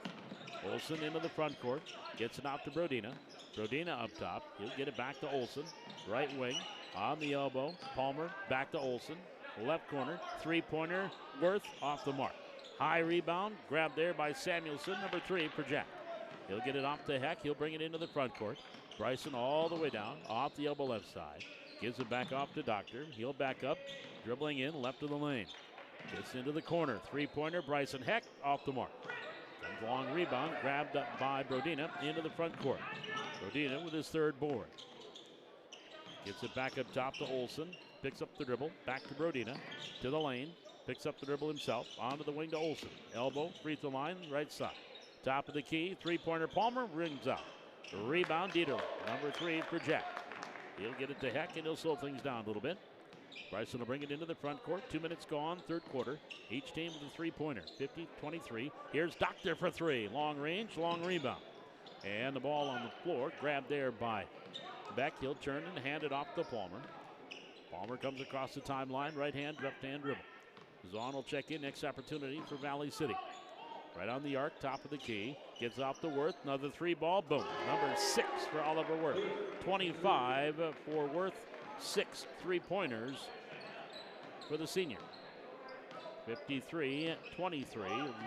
Olson into the front court. Gets it out to Brodina. Brodina up top. He'll get it back to Olson. Right wing. On the elbow. Palmer back to Olson. Left corner. 3-pointer. Worth off the mark. High rebound. Grabbed there by Samuelson. Number 3 for Jack. He'll get it off to Heck. He'll bring it into the front court. Bryson all the way down. Off the elbow left side. Gives it back off to Doctor. He'll back up. Dribbling in left of the lane. Gets into the corner. 3-pointer. Bryson Heck off the mark. Comes long rebound. Grabbed up by Brodina into the front court. Brodina with his 3rd board. Gets it back up top to Olson. Picks up the dribble. Back to Brodina. To the lane. Picks up the dribble himself. Onto the wing to Olson. Elbow. Free throw line. Right side. Top of the key. 3-pointer. Palmer rings out. Rebound. Dieterle. Number 3 for Jack. He'll get it to Heck, and he'll slow things down a little bit. Bryson will bring it into the front court. 2 minutes gone, third quarter. Each team with a 3-pointer, 50-23. Here's Doctor for 3. Long range, long rebound. And the ball on the floor, grabbed there by Beck. He'll turn and hand it off to Palmer. Palmer comes across the timeline, right hand, left hand dribble. Zahn will check in, next opportunity for Valley City. Right on the arc, top of the key. Gets off to Worth. Another 3-ball. Boom. Number 6 for Oliver Worth. 25 for Worth. 6 3-pointers for the senior. 53-23.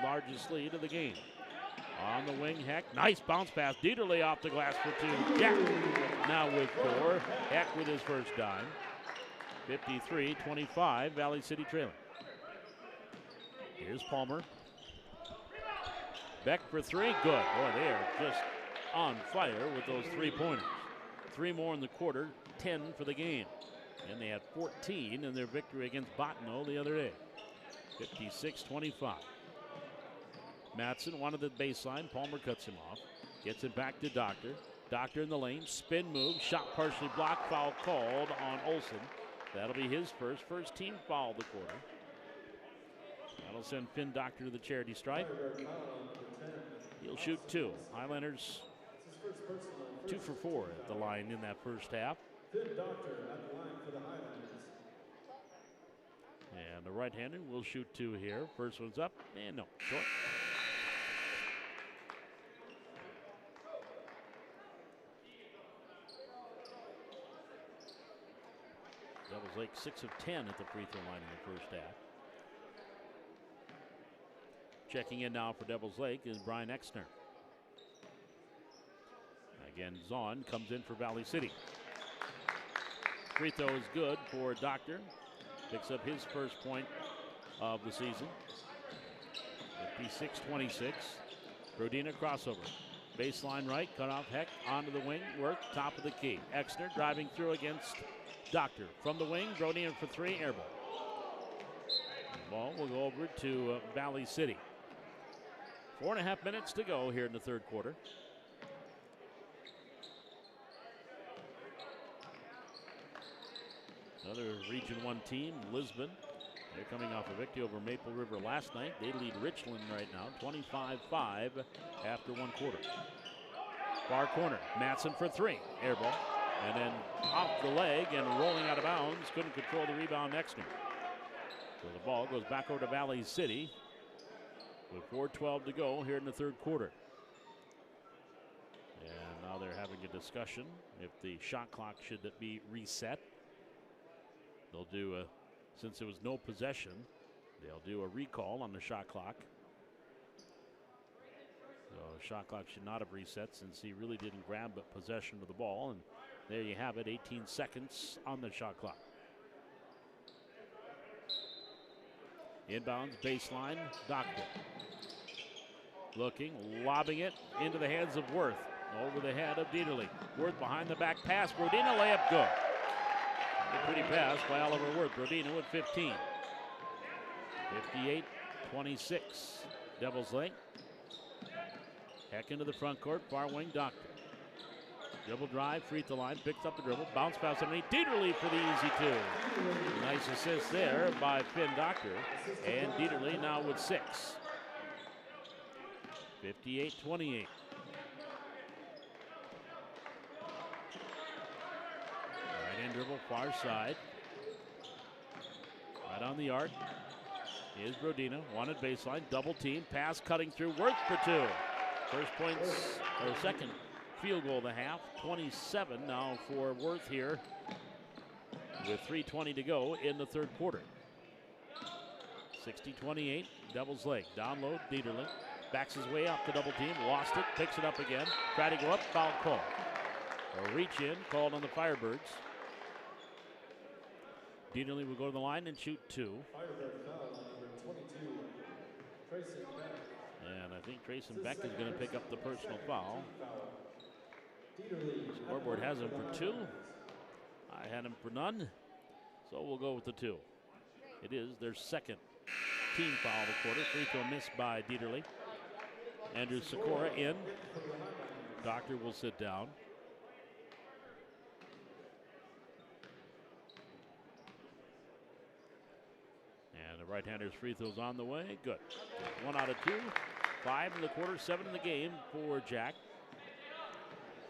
Largest lead of the game. On the wing, Heck. Nice bounce pass. Dieterle off the glass for 2. Jack now with 4. Heck with his first dime. 53-25. Valley City trailing. Here's Palmer. Beck for 3, good. Boy, they are just on fire with those 3-pointers. 3 more in the quarter, 10 for the game. And they had 14 in their victory against Bottineau the other day. 56-25. Matson wanted the baseline. Palmer cuts him off. Gets it back to Doctor. Doctor in the lane, spin move, shot partially blocked, foul called on Olson. That'll be his first team foul of the quarter. That'll send Finn Doctor to the charity stripe. He'll shoot 2. Highliners 2 for 4 at the line in that first half. Finn Doctor at the line for the Highlanders. And the right-hander will shoot 2 here. First one's up, and no, short. Devils Lake 6 of 10 at the free throw line in the first half. Checking in now for Devils Lake is Brian Exner. Again, Zahn comes in for Valley City. Free throw is good for Doctor. Picks up his first point of the season. 56-26. Brodina crossover. Baseline right, cut off Heck, onto the wing, Worth, top of the key. Exner driving through against Doctor. From the wing, Brodina for 3, air ball. Ball will go over to Valley City. 4.5 minutes to go here in the third quarter. Another Region 1 team, Lisbon. They're coming off a victory over Maple River last night. They lead Richland right now, 25-5 after 1 quarter. Far corner, Matson for 3, air ball. And then off the leg and rolling out of bounds. Couldn't control the rebound, Exner. So the ball goes back over to Valley City with 4:12 to go here in the third quarter. And now they're having a discussion if the shot clock should be reset. They'll do since there was no possession, they'll do a recall on the shot clock. So the shot clock should not have reset since he really didn't grab possession of the ball. And there you have it, 18 seconds on the shot clock. Inbounds, baseline, Doctor. Looking, lobbing it into the hands of Worth. Over the head of Dieterle. Worth behind the back pass. Brodina layup good. A pretty pass by Oliver Worth. Brodina with 15. 58-26. Devils Lake. Heck into the front court. Far wing, Doctor. Dribble drive, free throw line, picks up the dribble, bounce pass underneath. Dieterle for the easy 2. Nice assist there by Finn Doctor. And Dieterle now with 6. 58-28. Right hand dribble, far side. Right on the arc. Here's Brodina, wanted baseline, double team, pass cutting through, Worth for 2. First points, or second field goal of the half, 27 now for Worth here with 3:20 to go in the third quarter. 60-28, Devils Lake. Down low, Dieterle. Backs his way off the double team, lost it, picks it up again. Try to go up, foul call. A reach in, called on the Firebirds. Dieterle will go to the line and shoot 2. Firebird foul on number 22, Trayson Beck. And I think Trayson Beck is going to pick up the personal foul. Scoreboard has him for 2. I had him for none. So we'll go with the 2. It is their second team foul of the quarter. Free throw missed by Dieterle. Andrew Sikora in. Doctor will sit down. And the right-hander's free throw's on the way. Good. 1 out of 2. 5 in the quarter, 7 in the game for Jack.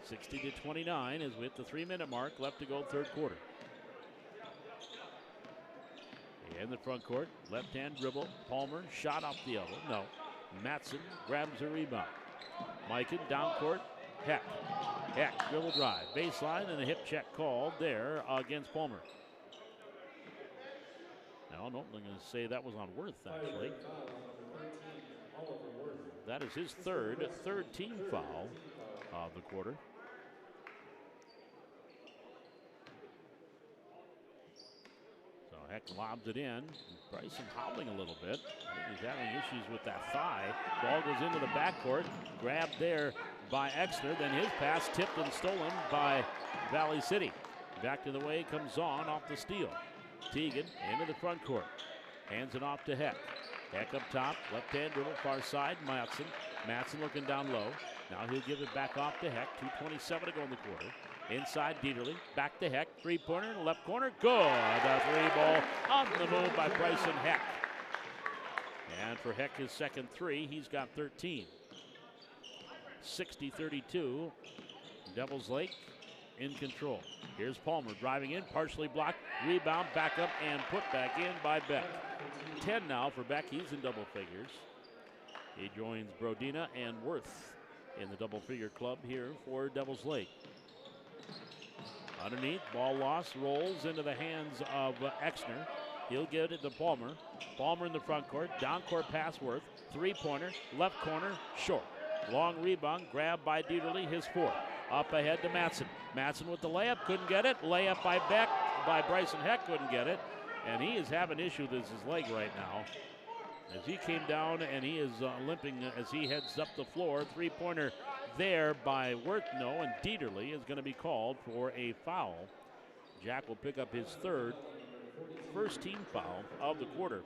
60-29 is with the 3-minute mark left to go third quarter. In the front court, left-hand dribble. Palmer, shot off the elbow. No. Matson grabs a rebound. Mikan down court. Heck dribble drive. Baseline and a hip check called there against Palmer. Now, I'm going to say that was on Worth, actually. That is his third team foul of the quarter. So Heck lobs it in. Bryson hobbling a little bit. I think he's having issues with that thigh. Ball goes into the backcourt. Grabbed there by Exner. Then his pass tipped and stolen by Valley City. Back to the way comes on off the steal. Teagan into the front court. Hands it off to Heck. Heck up top. Left hand dribble far side. Matson looking down low. Now he'll give it back off to Heck. 2:27 to go in the quarter. Inside Dieterle. Back to Heck. Three-pointer. Left corner. Good. A three ball on the move by Bryson Heck. And for Heck, his second three, he's got 13. 60-32. Devils Lake in control. Here's Palmer driving in, partially blocked, rebound, back up, and put back in by Beck. 10 now for Beck. He's in double figures. He joins Brodina and Worth in the double figure club here for Devils Lake. Underneath, ball lost, rolls into the hands of Exner. He'll get it to Palmer. Palmer in the front court, down court pass Worth. Three-pointer, left corner, short. Long rebound, grabbed by Dieterle, his fourth. Up ahead to Matson. Matson with the layup, couldn't get it. Layup by Beck, by Bryson Heck, couldn't get it. And he is having issue with his leg right now. As he came down and he is limping as he heads up the floor. Three-pointer there by Worth, no, and Dieterle is going to be called for a foul. Jack will pick up his first team foul of the quarter.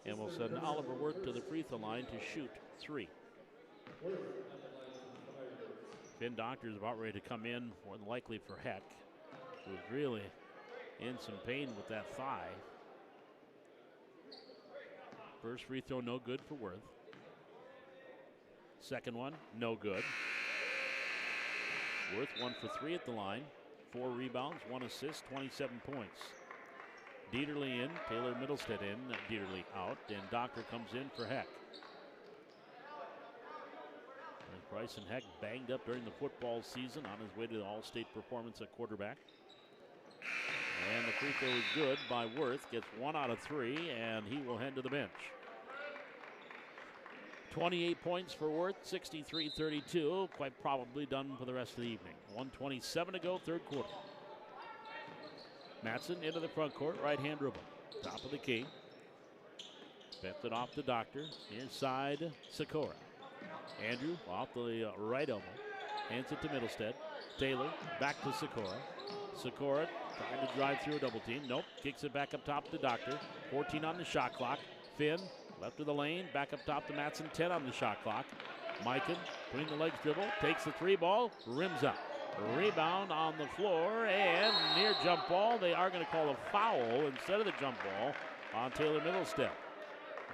And will send Oliver Worth to the free throw line to shoot three. Finn Doctor's about ready to come in, more than likely for Heck, who's really in some pain with that thigh. First free throw, no good for Worth. Second one, no good. Worth 1 for 3 at the line. 4 rebounds, 1 assist, 27 points. Dieterle in, Taylor Middlestead in, Dieterle out, and Doctor comes in for Heck. And Bryson Heck banged up during the football season on his way to the All-State performance at quarterback. And the free throw is good by Worth. Gets 1 out of 3, and he will head to the bench. 28 points for Worth, 63-32. Quite probably done for the rest of the evening. 1:27 to go, third quarter. Matson into the front court, right-hand dribble. Top of the key. Bets it off to Doctor. Inside, Sikora. Andrew off the right elbow. Hands it to Middlestead. Taylor back to Sikora. Sikora trying to drive through a double team. Nope. Kicks it back up top to Doctor. 14 on the shot clock. Finn left of the lane. Back up top to Matson. 10 on the shot clock. Mikan between the legs dribble. Takes the three ball. Rims up. Rebound on the floor and near jump ball. They are going to call a foul instead of the jump ball on Taylor Middlestead.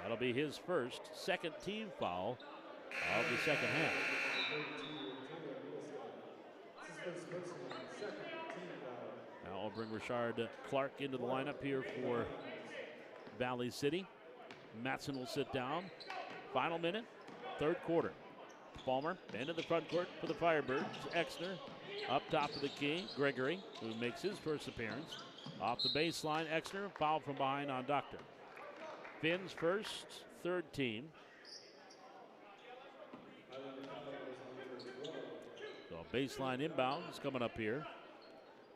That'll be his second team foul of the second half. Now we'll bring Richard Clark into the lineup here for Valley City. Matson will sit down. Final minute, third quarter. Palmer into the front court for the Firebirds. Exner up top of the key. Gregory, who makes his first appearance. Off the baseline, Exner fouled from behind on Doctor. Finn's first, third team. So baseline inbounds coming up here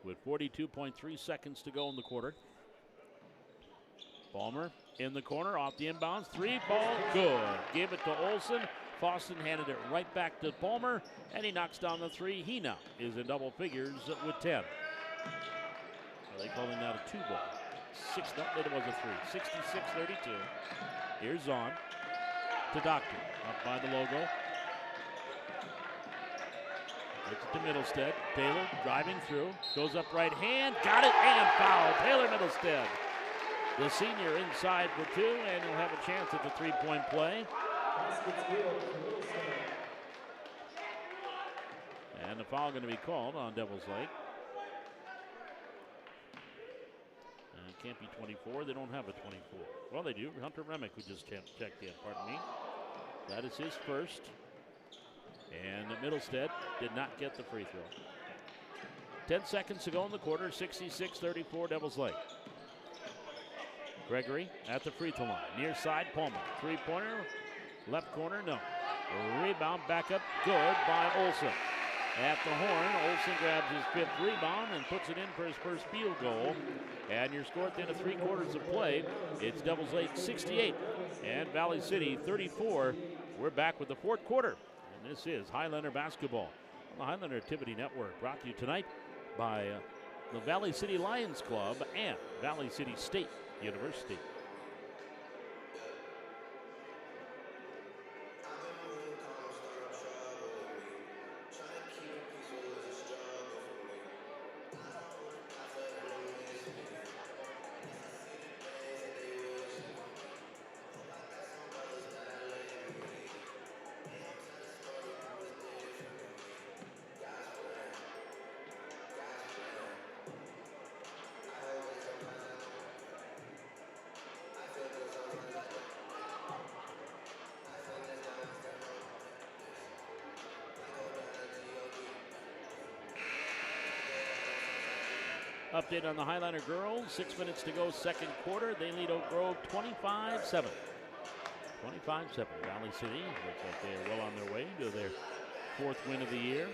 with 42.3 seconds to go in the quarter. Palmer in the corner, off the inbounds. Three ball, good. Gave it to Olsen. Boston handed it right back to Palmer, and he knocks down the three. He now is in double figures with 10. Are they calling that a 2-ball? It was a 3. 66-32. Here's on to Doctor. Up by the logo. Gets it to Middlestead. Taylor driving through. Goes up right hand. Got it and foul. Taylor Middlestead. The senior inside for 2, and he'll have a chance at the three-point play. And the foul going to be called on Devils Lake. And it can't be 24. They don't have a 24. Well, they do. Hunter Remick, who just checked in, pardon me. That is his first. And Middlestead did not get the free throw. 10 seconds to go in the quarter, 66-34 Devils Lake. Gregory at the free throw line. Near side, Palmer. Three-pointer, left corner, no. Rebound back up, good by Olsen. At the horn, Olsen grabs his 5th rebound and puts it in for his first field goal. And your score at the end of 3 quarters of play, it's Devils Lake 68 and Valley City 34. We're back with the 4th quarter. And this is Highliner basketball on the Highliner Activity Network, brought to you tonight by the Valley City Lions Club and Valley City State University. Update on the Highliner girls. 6 minutes to go, 2nd quarter. They lead Oak Grove 25-7. 25-7. Valley City looks like they are well on their way to their 4th win of the year.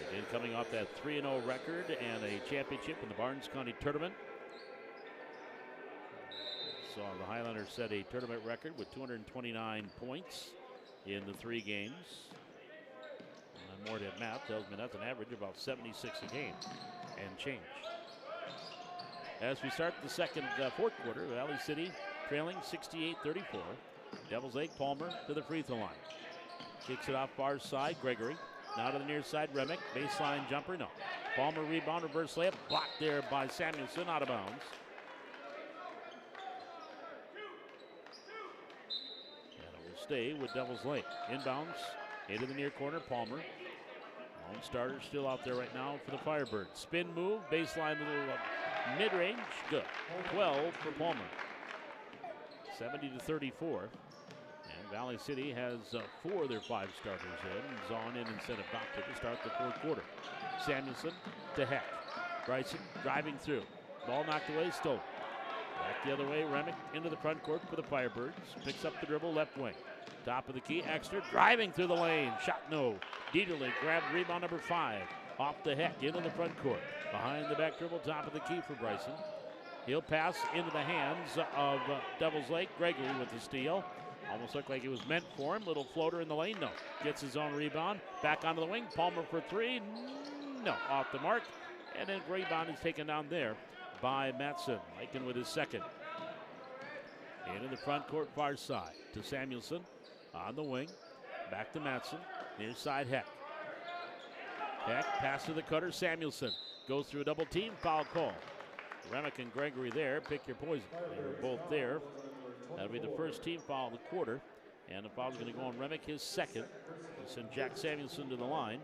Again, coming off that 3-0 record and a championship in the Barnes County tournament. So the Highlanders set a tournament record with 229 points in the 3 games. More than math tells me that's an average of about 76 a game and change. As we start the 4th quarter, Valley City trailing 68-34. Devils Lake, Palmer to the free throw line. Kicks it off far side, Gregory. Now to the near side, Remick. Baseline jumper, no. Palmer rebound, reverse layup. Blocked there by Samuelson, out of bounds. And it will stay with Devils Lake. Inbounds into the near corner, Palmer. Lone starter still out there right now for the Firebirds. Spin move, baseline little mid-range, good. 12 for Palmer. 70-34. And Valley City has 4 of their 5 starters in. Zahn in instead of Doctor to start the 4th quarter. Samuelson to Heck. Bryson driving through. Ball knocked away, stolen. Back the other way, Remick into the front court for the Firebirds. Picks up the dribble, left wing. Top of the key, Exeter driving through the lane. Shot no. Dieterle grabbed rebound number 5. Off the Heck into the front court. Behind the back dribble, top of the key for Bryson. He'll pass into the hands of Devils Lake. Gregory with the steal. Almost looked like it was meant for him. Little floater in the lane, no. Gets his own rebound. Back onto the wing. Palmer for 3. No, off the mark. And then rebound is taken down there by Matson. Lycan with his 2nd. Into the front court, far side to Samuelson. On the wing, back to Matson, near side Heck. Heck, pass to the cutter, Samuelson. Goes through a double team, foul call. Remick and Gregory there, pick your poison. They were both there. That'll be the first team foul of the quarter. And the foul's going to go on Remick, his 2nd. He'll send Jack Samuelson to the line.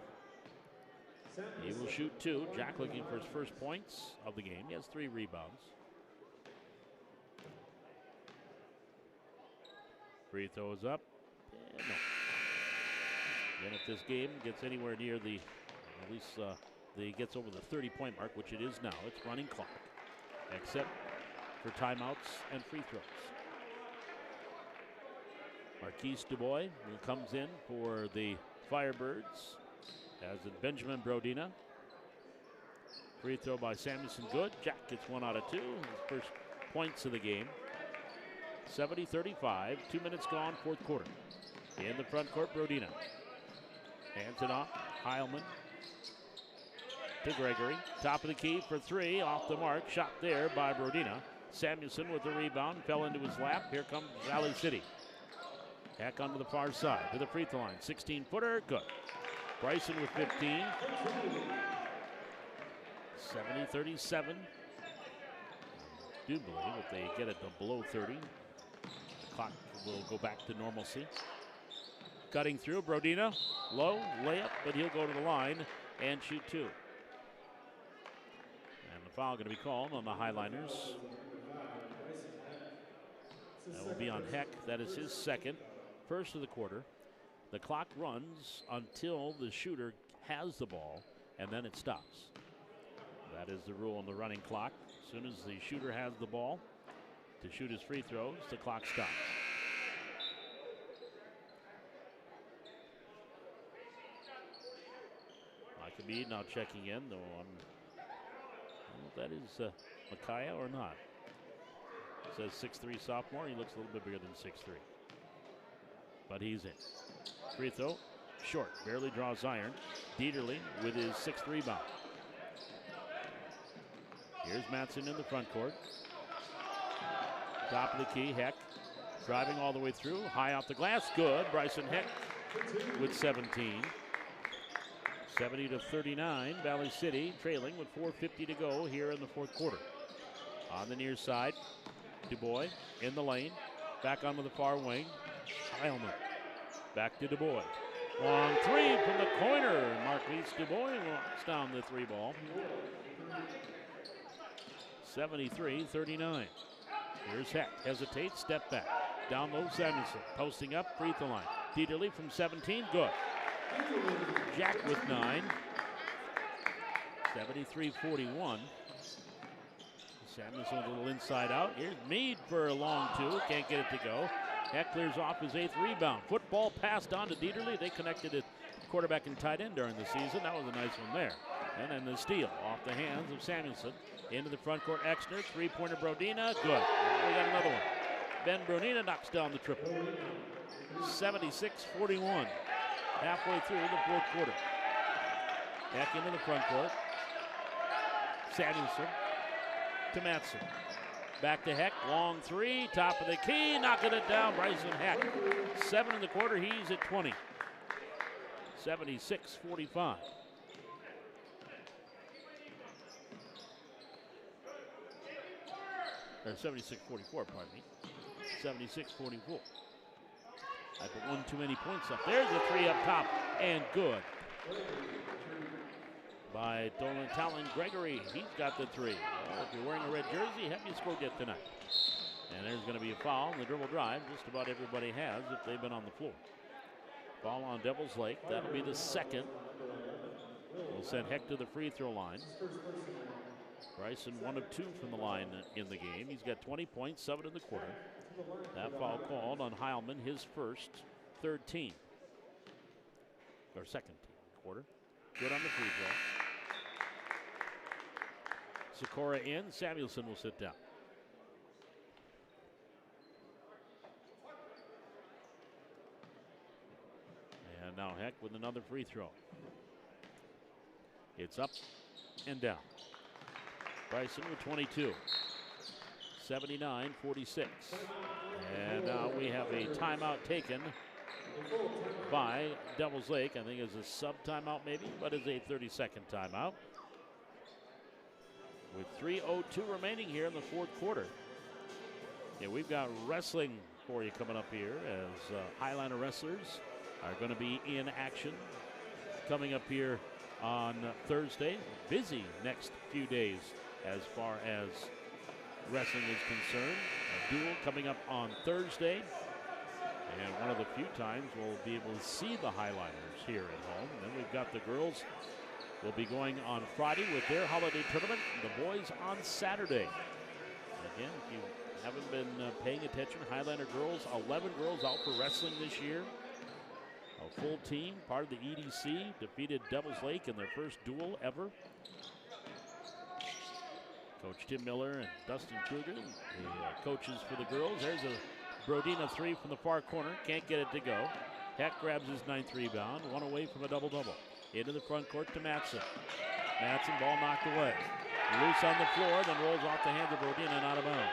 He will shoot 2. Jack looking for his first points of the game. He has 3 rebounds. Free throw is up. No. And if this game gets anywhere near the, at least gets over the 30-point mark, which it is now, it's running clock, except for timeouts and free throws. Marquise Dubois who comes in for the Firebirds, as in Benjamin Brodina. Free throw by Samuelson, good. Jack gets 1 out of 2, his first points of the game. 70-35, 2 minutes gone, 4th quarter. In the front court, Brodina. Hands it off, Heilman to Gregory. Top of the key for 3, off the mark. Shot there by Brodina. Samuelson with the rebound, fell into his lap. Here comes Valley City. Heck onto the far side to the free throw line. 16-footer, good. Bryson with 15. 70-37. I do believe if they get it to below 30, the clock will go back to normalcy. Cutting through, Brodina, low, layup, but he'll go to the line and shoot 2. And the foul going to be called on the Highliners. That will be on Heck. That is his 2nd. first of the quarter. The clock runs until the shooter has the ball, and then it stops. That is the rule on the running clock. As soon as the shooter has the ball to shoot his free throws, the clock stops. Huckabee now checking in, though. I don't know if that is Micaiah or not. It says 6'3" sophomore. He looks a little bit bigger than 6'3". But he's in. Free throw, short, barely draws iron. Dieterle with his 6th rebound. Here's Matson in the front court. Top of the key, Heck driving all the way through. High off the glass, good. Bryson Heck with 17. 70-39, Valley City trailing with 4:50 to go here in the fourth quarter. On the near side, DuBois in the lane. Back onto the far wing. Highliner back to DuBois. Long three from the corner. Marquise DuBois locks down the three ball. 73-39. Here's Heck. Hesitates, step back. Down low, Samuelson. Posting up, free throw line. Dieterle from 17, good. Jack with 9. 73-41. Samuelson a little inside out. Here's Meade for a long two. Can't get it to go. Heck clears off his 8th rebound. Football passed on to Dieterle. They connected it quarterback and tight end during the season. That was a nice one there. And then the steal off the hands of Samuelson. Into the front court, Exner. Three-pointer, Brodina. Good. We got another one. Ben Brodina knocks down the triple. 76-41. Halfway through the fourth quarter. Back into the front court. Samuelson to Matson. Back to Heck. Long three. Top of the key. Knocking it down. Bryson Heck. 7 in the quarter. He's at 20. 76-45. Or 76-44, pardon me. 76-44. I put one too many points up. There's the three up top, and good. By Dolan Talon Gregory. He's got the three. Well, if you're wearing a red jersey, have you scored yet tonight? And there's going to be a foul on the dribble drive. Just about everybody has if they've been on the floor. Foul on Devils Lake. That'll be the second. We'll send Heck to the free throw line. Bryson 1 of 2 from the line in the game. He's got 20 points, 7 in the quarter. That foul called on Heilman, his first, third team. Or second team quarter. Good on the free throw. Sikora in. Samuelson will sit down. And now Heck with another free throw. It's up and down. Bryson with 22. 79-46. And now we have a timeout taken by Devils Lake. I think it's a sub timeout maybe, but it's a 30-second timeout. With 3:02 remaining here in the fourth quarter. Yeah, we've got wrestling for you coming up here as Highliner wrestlers are going to be in action coming up here on Thursday. Busy next few days as far as wrestling is concerned. A duel coming up on Thursday. And one of the few times we'll be able to see the Highliners here at home. And then we've got the girls will be going on Friday with their holiday tournament. The boys on Saturday. Again, if you haven't been paying attention, Highliner girls, 11 girls out for wrestling this year. A full team, part of the EDC, defeated Devils Lake in their first duel ever. Coach Tim Miller and Dustin Kruger, the coaches for the girls. There's a Brodina three from the far corner. Can't get it to go. Heck grabs his 9th rebound. One away from a double-double. Into the front court to Matson. Matson, ball knocked away. Loose on the floor, then rolls off the hands of Brodina and out of bounds.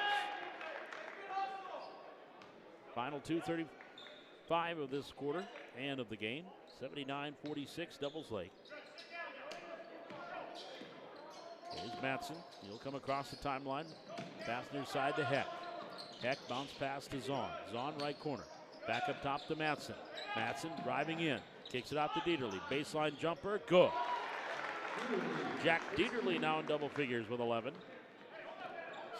Final 2:35 of this quarter and of the game. 79-46, Devils Lake. Here's Matson. He'll come across the timeline. Pass near side to Heck. Heck bounce pass to Zahn. Zahn right corner. Back up top to Matson. Matson driving in. Kicks it out to Dieterle. Baseline jumper. Good. Jack Dieterle now in double figures with 11.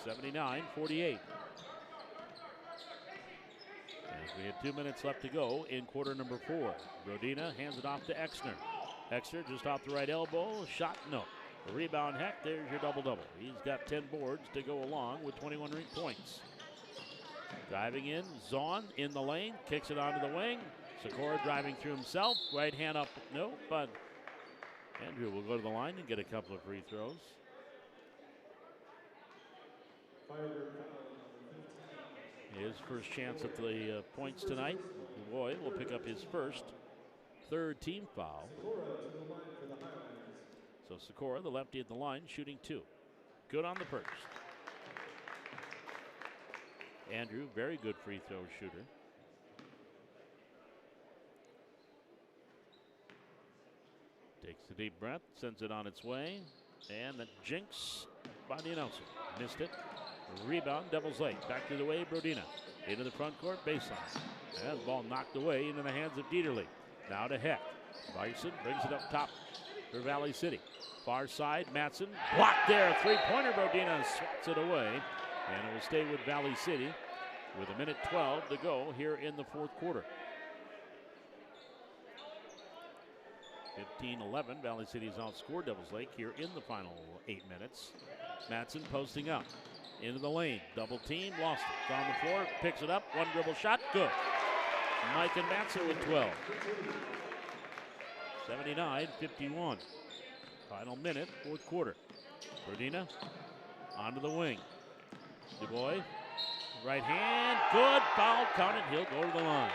79-48. As We had 2 minutes left to go in quarter number 4. Brodina hands it off to Exner. Exner just off the right elbow. Shot, no. A rebound, Heck. There's your double-double. He's got 10 boards to go along with 21 points. Driving in, Zahn in the lane. Kicks it onto the wing. Sikora driving through himself. Right hand up, no, but Andrew will go to the line and get a couple of free throws. His first chance at the points tonight. Dubois will pick up his first, third team foul. So Sikora, the lefty at the line, shooting 2. Good on the first. Andrew, very good free throw shooter. Takes a deep breath, sends it on its way, and the jinx by the announcer. Missed it. Rebound, Devils Lake. Back to the way, Brodina. Into the front court, baseline. And the ball knocked away into the hands of Dieterle. Now to Heck. Bison brings it up top for Valley City. Far side, Matson. Blocked there. Three-pointer, Brodina swats it away. And it will stay with Valley City with 1:12 to go here in the fourth quarter. 15-11. Valley City's outscored Devils Lake here in the final 8 minutes. Matson posting up. Into the lane. Double team. Lost it. It's on the floor. Picks it up. One dribble shot. Good. Mike and Matson with 12. 79-51. Final minute, fourth quarter. Brodina onto the wing. Dubois. Right hand. Good. Foul counted. He'll go to the line.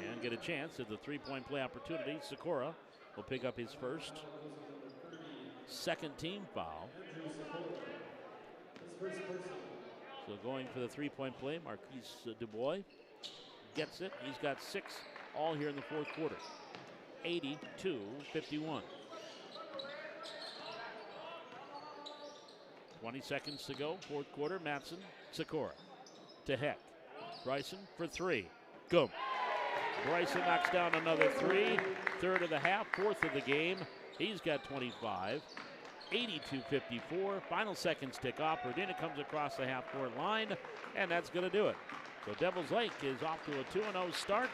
And get a chance at the three-point play opportunity. Sikora will pick up his first, second team foul. So going for the three-point play, Marquise Dubois gets it. He's got 6 all here in the fourth quarter. 82-51. 20 seconds to go, fourth quarter. Matson, Sikora to Heck. Bryson for 3. Go. Bryson knocks down another 3. Third of the half, fourth of the game. He's got 25. 82-54. Final seconds tick off. Brodina comes across the half-court line, and that's going to do it. So Devils Lake is off to a 2-0 start.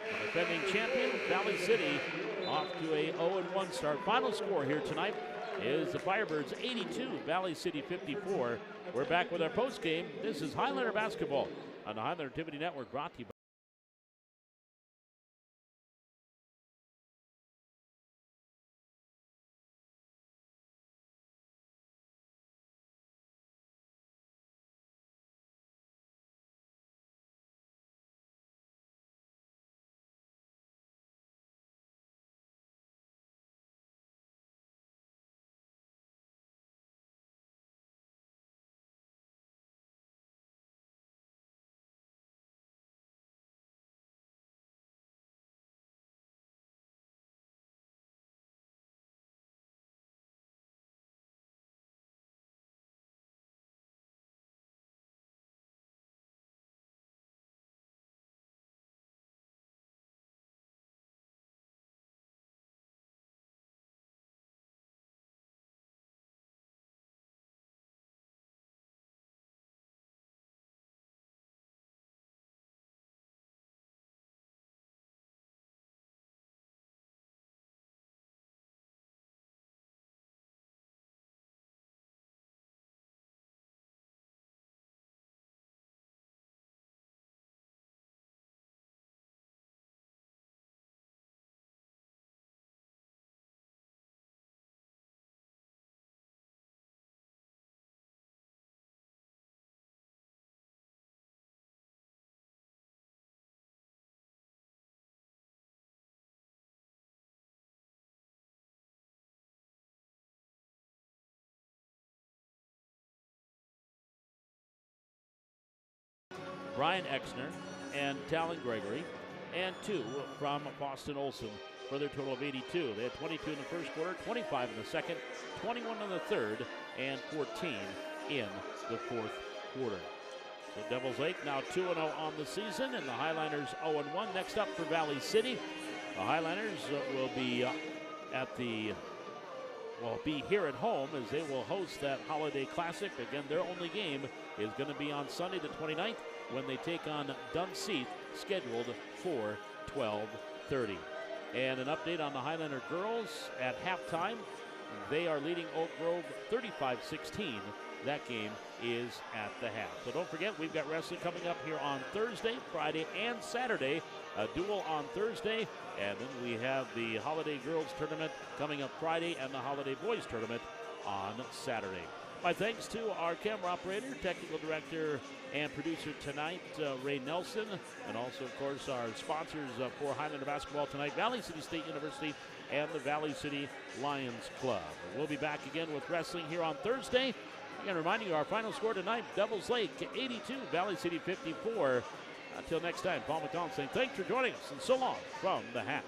The defending champion, Valley City, off to a 0-1 start. Final score here tonight is the Firebirds 82, Valley City 54. We're back with our postgame. This is Highliner basketball on the Highliner TV Network, brought to you by Brian Exner and Talon Gregory, and 2 from Boston Olson for their total of 82. They had 22 in the first quarter, 25 in the second, 21 in the third, and 14 in the fourth quarter. So Devils Lake now 2-0 on the season, and the Highliners 0-1. Next up for Valley City, the Highliners will be be here at home as they will host that Holiday Classic. Again, their only game is going to be on Sunday the 29th when they take on Dunseith, scheduled for 12:30. And an update on the Highliner girls at halftime. They are leading Oak Grove 35-16. That game is at the half. So don't forget, we've got wrestling coming up here on Thursday, Friday, and Saturday. A duel on Thursday, and then we have the Holiday Girls Tournament coming up Friday and the Holiday Boys Tournament on Saturday. My thanks to our camera operator, technical director, and producer tonight, Ray Nelson, and also, of course, our sponsors for Highlander basketball tonight, Valley City State University and the Valley City Lions Club. We'll be back again with wrestling here on Thursday. Again, reminding you our final score tonight, Devils Lake 82, Valley City 54. Until next time, Paul McCollum saying thanks for joining us, and so long from the Hack.